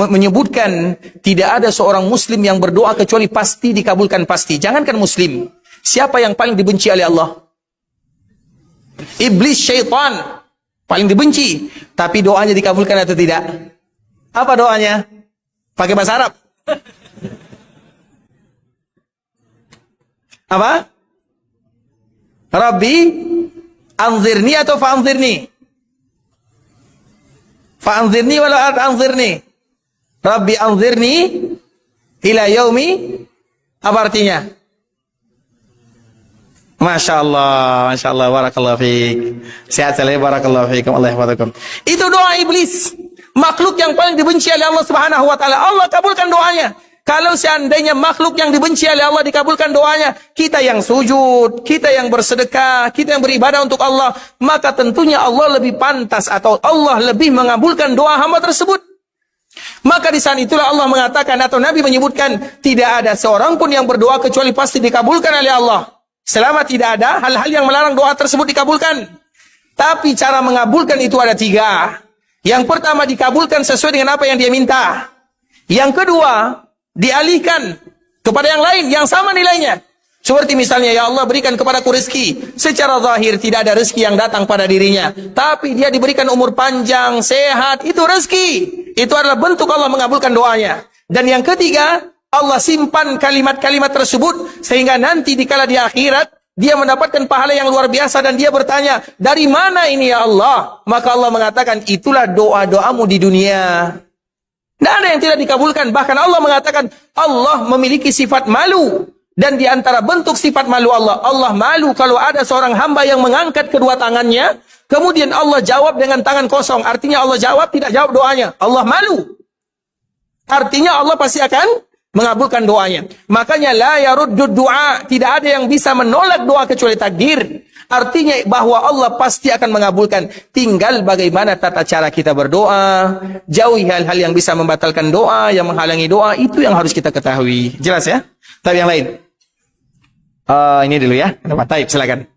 menyebutkan tidak ada seorang muslim yang berdoa kecuali pasti dikabulkan pasti. Jangankan muslim, siapa yang paling dibenci oleh Allah? Iblis, syaitan paling dibenci, tapi doanya dikabulkan atau tidak? Apa doanya? Pakai bahasa Arab. Apa? Rabbi anzirni atau fa'anzirni? Fa'anzirni walau anzirni. Rabbi anzirni ila yaumi. Apa artinya? Masya Allah, barakallahu fiik. Sehat selalu, barakallahu fiikum, Allah yahfadzakum. Itu doa iblis. Makhluk yang paling dibenci oleh Allah Subhanahu wa taala. Allah kabulkan doanya. Kalau seandainya makhluk yang dibenci oleh Allah dikabulkan doanya, kita yang sujud, kita yang bersedekah, kita yang beribadah untuk Allah, maka tentunya Allah lebih pantas atau Allah lebih mengabulkan doa hamba tersebut. Maka di saat itulah Allah mengatakan atau Nabi menyebutkan, tidak ada seorang pun yang berdoa kecuali pasti dikabulkan oleh Allah. Selama tidak ada hal-hal yang melarang doa tersebut dikabulkan. Tapi cara mengabulkan itu ada 3. Yang pertama, dikabulkan sesuai dengan apa yang dia minta. Yang kedua, dialihkan kepada yang lain yang sama nilainya. Seperti misalnya, ya Allah berikan kepadaku rezeki. Secara zahir tidak ada rezeki yang datang pada dirinya, tapi dia diberikan umur panjang, sehat, itu rezeki. Itu adalah bentuk Allah mengabulkan doanya. Dan yang ketiga, Allah simpan kalimat-kalimat tersebut sehingga nanti dikala di akhirat dia mendapatkan pahala yang luar biasa dan dia bertanya, dari mana ini ya Allah? Maka Allah mengatakan, itulah doa-doamu di dunia. Tidak ada yang tidak dikabulkan. Bahkan Allah mengatakan, Allah memiliki sifat malu. Dan di antara bentuk sifat malu Allah, Allah malu kalau ada seorang hamba yang mengangkat kedua tangannya, kemudian Allah jawab dengan tangan kosong. Artinya Allah jawab, tidak jawab doanya. Allah malu. Artinya Allah pasti akan mengabulkan doanya. Makanya la yaruddu du'a, tidak ada yang bisa menolak doa kecuali takdir. Artinya bahwa Allah pasti akan mengabulkan. Tinggal bagaimana tata cara kita berdoa, jauhi hal-hal yang bisa membatalkan doa, yang menghalangi doa, itu yang harus kita ketahui. Jelas ya? Tapi yang lain. Ini dulu ya. Taib, silakan.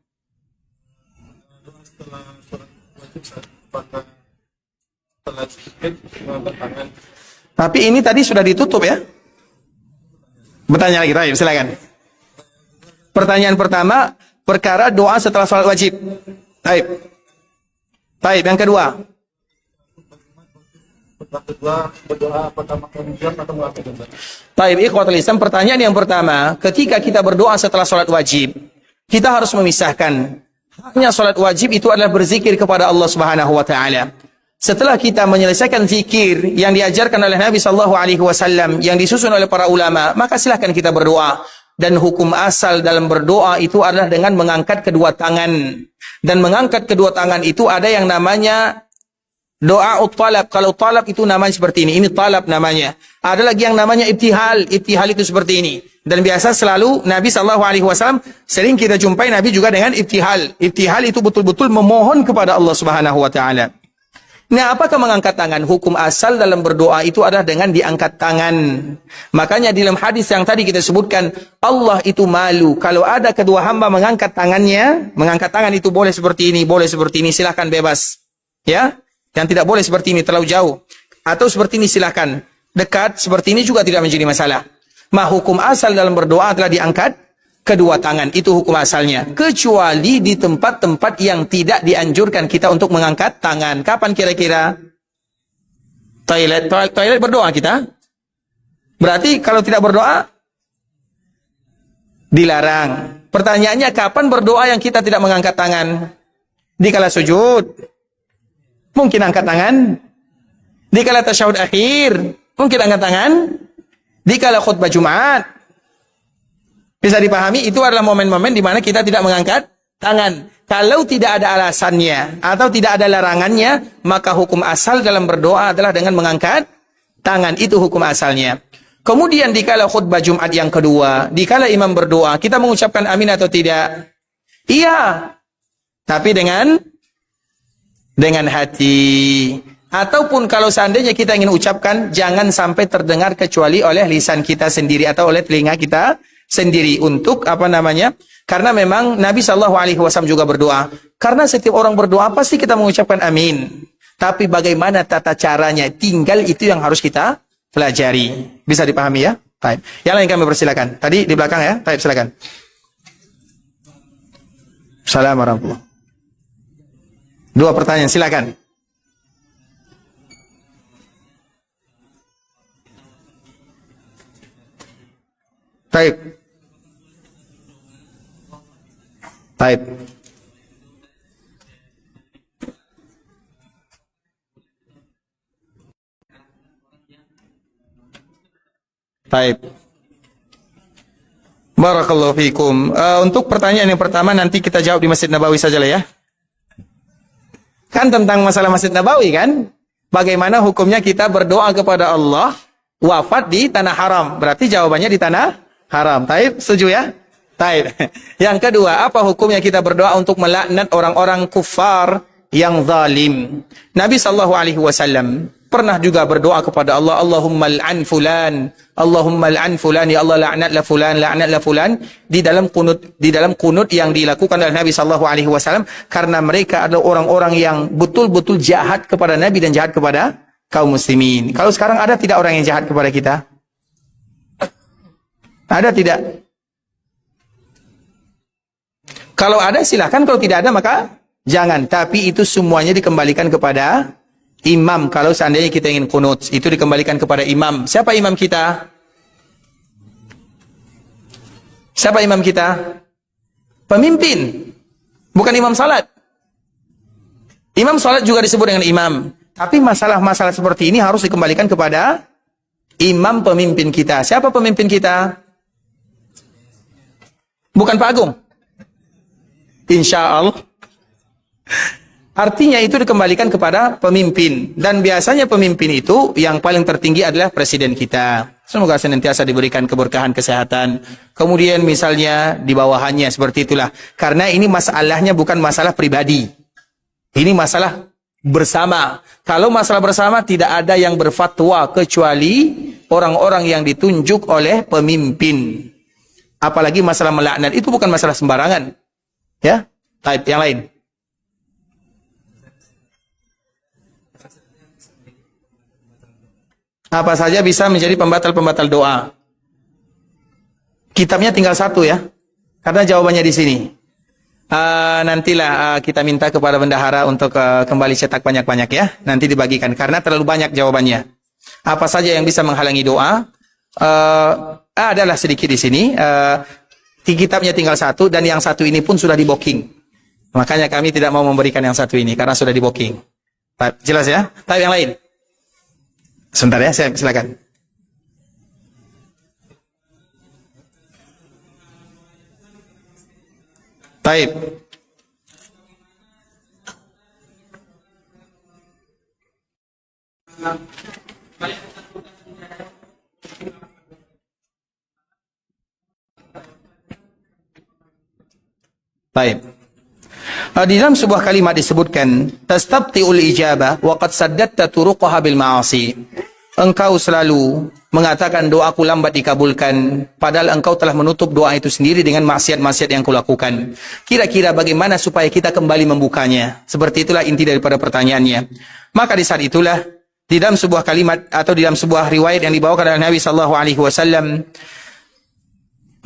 Tapi ini tadi sudah ditutup ya. Bertanya lagi, Taib, silakan. Pertanyaan pertama, perkara doa setelah sholat wajib. Taib. Taib, yang kedua. Taib, ikhwatul Islam, pertanyaan yang pertama, ketika kita berdoa setelah sholat wajib, kita harus memisahkan. Hanya sholat wajib itu adalah berzikir kepada Allah Subhanahu wa taala. Setelah kita menyelesaikan zikir yang diajarkan oleh Nabi SAW, yang disusun oleh para ulama, maka silahkan kita berdoa. Dan hukum asal dalam berdoa itu adalah dengan mengangkat kedua tangan. Dan mengangkat kedua tangan itu ada yang namanya doa talab. Kalau talab itu namanya seperti ini. Ini talab namanya. Ada lagi yang namanya ibtihal. Ibtihal itu seperti ini. Dan biasa selalu Nabi SAW sering kita jumpai Nabi juga dengan ibtihal. Ibtihal itu betul-betul memohon kepada Allah Subhanahu wa taala. Nah, apakah mengangkat tangan? Hukum asal dalam berdoa itu adalah dengan diangkat tangan. Makanya dalam hadis yang tadi kita sebutkan, Allah itu malu kalau ada kedua hamba mengangkat tangannya. Mengangkat tangan itu boleh seperti ini, boleh seperti ini, silahkan bebas. Ya, yang tidak boleh seperti ini, terlalu jauh. Atau seperti ini silahkan. Dekat, seperti ini juga tidak menjadi masalah. Hukum asal dalam berdoa adalah diangkat kedua tangan, itu hukum asalnya. Kecuali di tempat-tempat yang tidak dianjurkan kita untuk mengangkat tangan. Kapan kira-kira? Toilet berdoa kita. Berarti kalau tidak berdoa, Dilarang. Pertanyaannya, kapan berdoa yang kita tidak mengangkat tangan? Dikala sujud. Mungkin angkat tangan. Dikala tasyahud akhir. Mungkin angkat tangan. Dikala khutbah Jumat. Bisa dipahami, itu adalah momen-momen di mana kita tidak mengangkat tangan. Kalau tidak ada alasannya atau tidak ada larangannya, maka hukum asal dalam berdoa adalah dengan mengangkat tangan. Itu hukum asalnya. Kemudian dikala khutbah Jumat yang kedua, dikala imam berdoa, kita mengucapkan amin atau tidak? Iya. Tapi dengan hati. Ataupun kalau seandainya kita ingin ucapkan, jangan sampai terdengar kecuali oleh lisan kita sendiri atau oleh telinga kita sendiri. Untuk apa namanya? Karena memang Nabi SAW juga berdoa. Karena setiap orang berdoa pasti kita mengucapkan amin. Tapi bagaimana tata caranya? Tinggal itu yang harus kita pelajari. Bisa dipahami ya? Baik. Yang lain kami persilakan. Tadi di belakang ya? Baik, silakan. Assalamualaikum warahmatullahi wabarakatuh. 2 pertanyaan, silakan. Baik. Baik. Baik. Barakallahu fikum. Untuk pertanyaan yang pertama nanti kita jawab di Masjid Nabawi saja lah ya. Kan tentang masalah Masjid Nabawi kan? Bagaimana hukumnya kita berdoa kepada Allah wafat di tanah haram? Berarti jawabannya di tanah haram. Taib, setuju ya? Taib. Yang kedua, apa hukumnya kita berdoa untuk melaknat orang-orang kufar yang zalim? Nabi SAW pernah juga berdoa kepada Allah, Allahumma al'an fulan, Allahumma al'an fulan, ya Allah laknatlah fulan di dalam kunut yang dilakukan oleh Nabi SAW, karena mereka adalah orang-orang yang betul-betul jahat kepada Nabi dan jahat kepada kaum muslimin. Kalau sekarang ada tidak orang yang jahat kepada kita? Ada tidak? Kalau ada silahkan, kalau tidak ada maka jangan. Tapi itu semuanya dikembalikan kepada imam. Kalau seandainya kita ingin kunut, itu dikembalikan kepada imam. Siapa imam kita? Siapa imam kita? Pemimpin. Bukan imam salat. Imam salat juga disebut dengan imam. Tapi masalah-masalah seperti ini harus dikembalikan kepada imam pemimpin kita. Siapa pemimpin kita? Bukan Pak Agung. Insya Allah. Artinya itu dikembalikan kepada pemimpin. Dan biasanya pemimpin itu yang paling tertinggi adalah presiden kita. Semoga senantiasa diberikan keberkahan kesehatan. Kemudian misalnya di bawahannya, seperti itulah. Karena ini masalahnya bukan masalah pribadi. Ini masalah bersama. Kalau masalah bersama tidak ada yang berfatwa kecuali orang-orang yang ditunjuk oleh pemimpin. Apalagi masalah melaknat itu bukan masalah sembarangan. Ya, type yang lain. Apa saja bisa menjadi pembatal-pembatal doa? Kitabnya tinggal 1 ya. Karena jawabannya di sini. Nantilah kita minta kepada bendahara untuk kembali cetak banyak-banyak ya. Nanti dibagikan karena terlalu banyak jawabannya. Apa saja yang bisa menghalangi doa? Adalah sedikit di sini. Kitabnya tinggal 1 dan yang 1 ini pun sudah di booking. Makanya kami tidak mau memberikan yang 1 ini karena sudah di booking. Jelas ya? Tapi yang lain. Sebentar ya, saya silakan. Taib. Baik. Di dalam sebuah kalimat disebutkan tastabtiul ijabah wa qad saddatta turuqaha bil ma'asi. Engkau selalu mengatakan doaku lambat dikabulkan padahal engkau telah menutup doa itu sendiri dengan maksiat-maksiat yang kau lakukan. Kira-kira bagaimana supaya kita kembali membukanya? Seperti itulah inti daripada pertanyaannya. Maka di saat itulah di dalam sebuah kalimat atau di dalam sebuah riwayat yang dibawakan oleh Nabi sallallahu alaihi wasallam,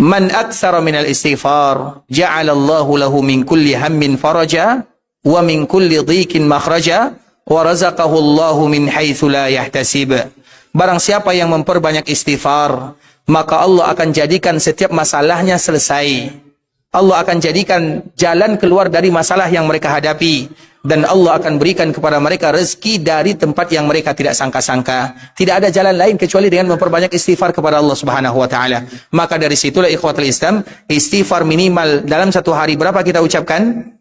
man aktsara minal istighfar ja'alallahu lahu min kulli hammin faraja wa min kulli dhiqin makhraja wa razaqahu Allahu min haitsu la yahtasib. Barang siapa yang memperbanyak istighfar, maka Allah akan jadikan setiap masalahnya selesai. Allah akan jadikan jalan keluar dari masalah yang mereka hadapi. Dan Allah akan berikan kepada mereka rezeki dari tempat yang mereka tidak sangka-sangka. Tidak ada jalan lain kecuali dengan memperbanyak istighfar kepada Allah Subhanahu wa taala. Maka dari situlah ikhwatul Islam, istighfar minimal dalam satu hari berapa kita ucapkan?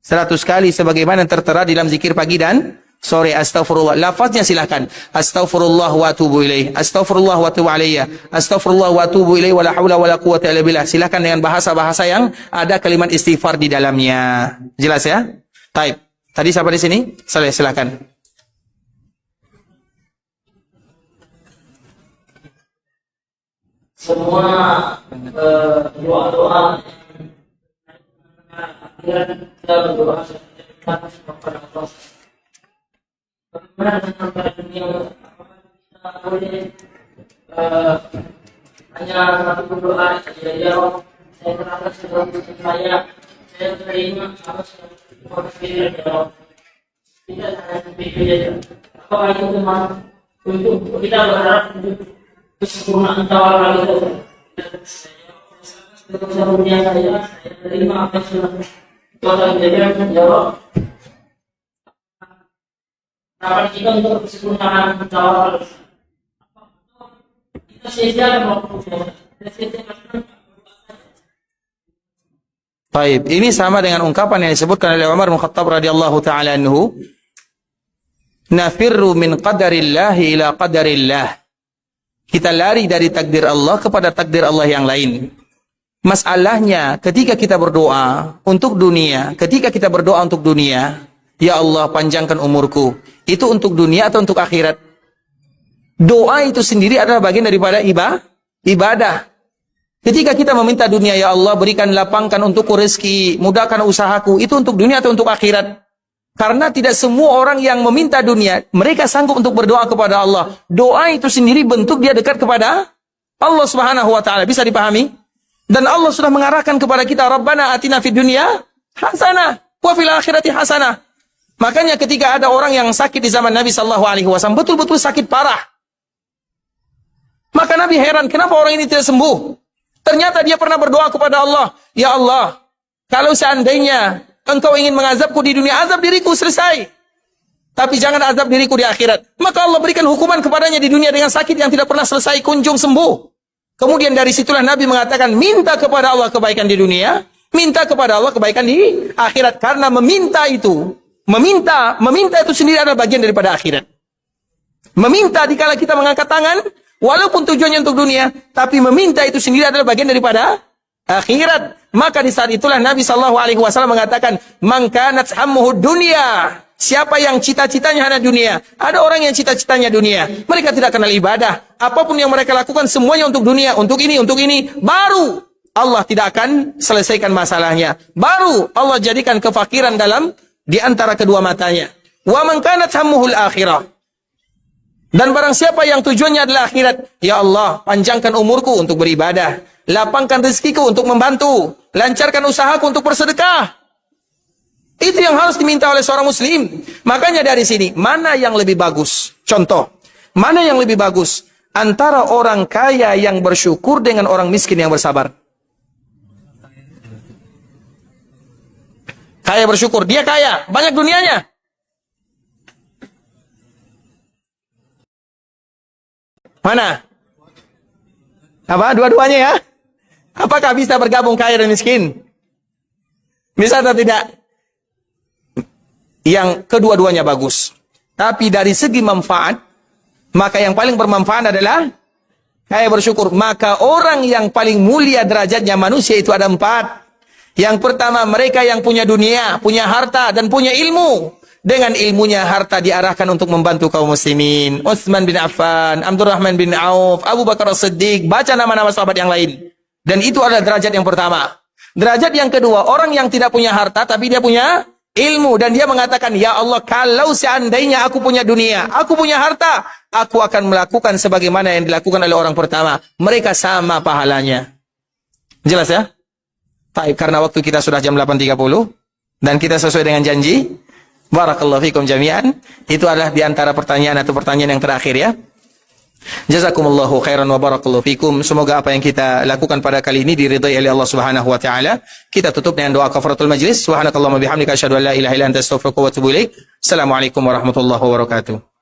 100 kali sebagaimana tertera dalam zikir pagi dan sore. Astaghfirullah. Lafaznya silakan. Astaghfirullah wa atubu ilaih. Astaghfirullah wa atubu alayya. Astaghfirullah wa atubu ilaih wa la haula wa la quwwata illa billah. Silakan dengan bahasa-bahasa yang ada kalimat istighfar di dalamnya. Jelas ya? Taib. Tadi siapa di sini? Saleh, silakan. Semua doa-doa kita berdoa kepada Allah. Bagaimana dengan pada dunia? Apakah kita boleh hanya satu berdoa saja? Ya Allah, saya serahkan segala urusan saya terima apa tidak hanya seperti saja. Apakah itu memang untuk kita berharap kesempurnaan tawakal itu? Sebelumnya saya terima apa yang sudah itu akan menjadi jawab. Harapan kita untuk kesempurnaan tawakal. Kita sia-siakan waktu. Baik, ini sama dengan ungkapan yang disebutkan oleh Umar bin Khattab radhiyallahu taala anhu, nafirru min qadarillahi ila qadarillah. Kita lari dari takdir Allah kepada takdir Allah yang lain. Masalahnya ketika kita berdoa untuk dunia, ya Allah panjangkan umurku, itu untuk dunia atau untuk akhirat? Doa itu sendiri adalah bagian daripada ibadah. Ketika kita meminta dunia, ya Allah berikan lapangkan untukku rezeki, mudahkan usahaku, itu untuk dunia atau untuk akhirat? Karena tidak semua orang yang meminta dunia, mereka sanggup untuk berdoa kepada Allah. Doa itu sendiri bentuk dia dekat kepada Allah Subhanahu wa taala. Bisa dipahami? Dan Allah sudah mengarahkan kepada kita, Rabbana atina fid dunya hasanah wa fil akhirati hasanah. Makanya ketika ada orang yang sakit di zaman Nabi sallallahu alaihi wasallam, betul-betul sakit parah. Maka Nabi heran, kenapa orang ini tidak sembuh? Ternyata dia pernah berdoa kepada Allah, ya Allah, kalau seandainya Engkau ingin mengazabku di dunia, azab diriku selesai. Tapi jangan azab diriku di akhirat. Maka Allah berikan hukuman kepadanya di dunia dengan sakit yang tidak pernah selesai kunjung sembuh. Kemudian dari situlah Nabi mengatakan, minta kepada Allah kebaikan di dunia, minta kepada Allah kebaikan di akhirat. Karena meminta itu sendiri adalah bagian daripada akhirat. Meminta dikala kita mengangkat tangan, walaupun tujuannya untuk dunia, tapi meminta itu sendiri adalah bagian daripada akhirat. Maka di saat itulah Nabi SAW mengatakan, man kanat hammuhu dunya. Siapa yang cita-citanya hanya dunia. Ada orang yang cita-citanya dunia. Mereka tidak kenal ibadah. Apapun yang mereka lakukan semuanya untuk dunia. Untuk ini. Baru Allah tidak akan selesaikan masalahnya. Baru Allah jadikan kefakiran di antara kedua matanya. Wa man kanat hammuhul akhirah. Dan barang siapa yang tujuannya adalah akhirat, ya Allah, panjangkan umurku untuk beribadah, lapangkan rezekiku untuk membantu, lancarkan usahaku untuk bersedekah. Itu yang harus diminta oleh seorang muslim. Makanya dari sini, mana yang lebih bagus? Contoh, mana yang lebih bagus antara orang kaya yang bersyukur dengan orang miskin yang bersabar? Kaya bersyukur, dia kaya, banyak dunianya. Mana? Apa? Dua-duanya ya? Apakah bisa bergabung kaya dan miskin? Bisa atau tidak? Yang kedua-duanya bagus. Tapi dari segi manfaat, maka yang paling bermanfaat adalah kaya bersyukur. Maka orang yang paling mulia derajatnya manusia itu ada 4. Yang pertama, mereka yang punya dunia, punya harta, dan punya ilmu. Dengan ilmunya, harta diarahkan untuk membantu kaum muslimin. Utsman bin Affan, Abdurrahman bin Auf, Abu Bakar As-Siddiq, baca nama-nama sahabat yang lain. Dan itu adalah derajat yang pertama. Derajat yang kedua, orang yang tidak punya harta, tapi dia punya ilmu. Dan dia mengatakan, ya Allah, kalau seandainya aku punya dunia, aku punya harta, aku akan melakukan sebagaimana yang dilakukan oleh orang pertama. Mereka sama pahalanya. Jelas ya? Baik, karena waktu kita sudah jam 8.30, dan kita sesuai dengan janji, barakallahu fikum jami'an. Itu adalah di antara pertanyaan atau pertanyaan yang terakhir ya. Jazakumullahu khairan wa barakallahu fikum. Semoga apa yang kita lakukan pada kali ini diridai oleh Allah Subhanahu wa taala. Kita tutup dengan doa kafaratul majlis. Subhanakallahumma bihamdika asyhadu an la ilaha illa anta astaghfiruka wa atubu ilaik. Assalamualaikum warahmatullahi wabarakatuh.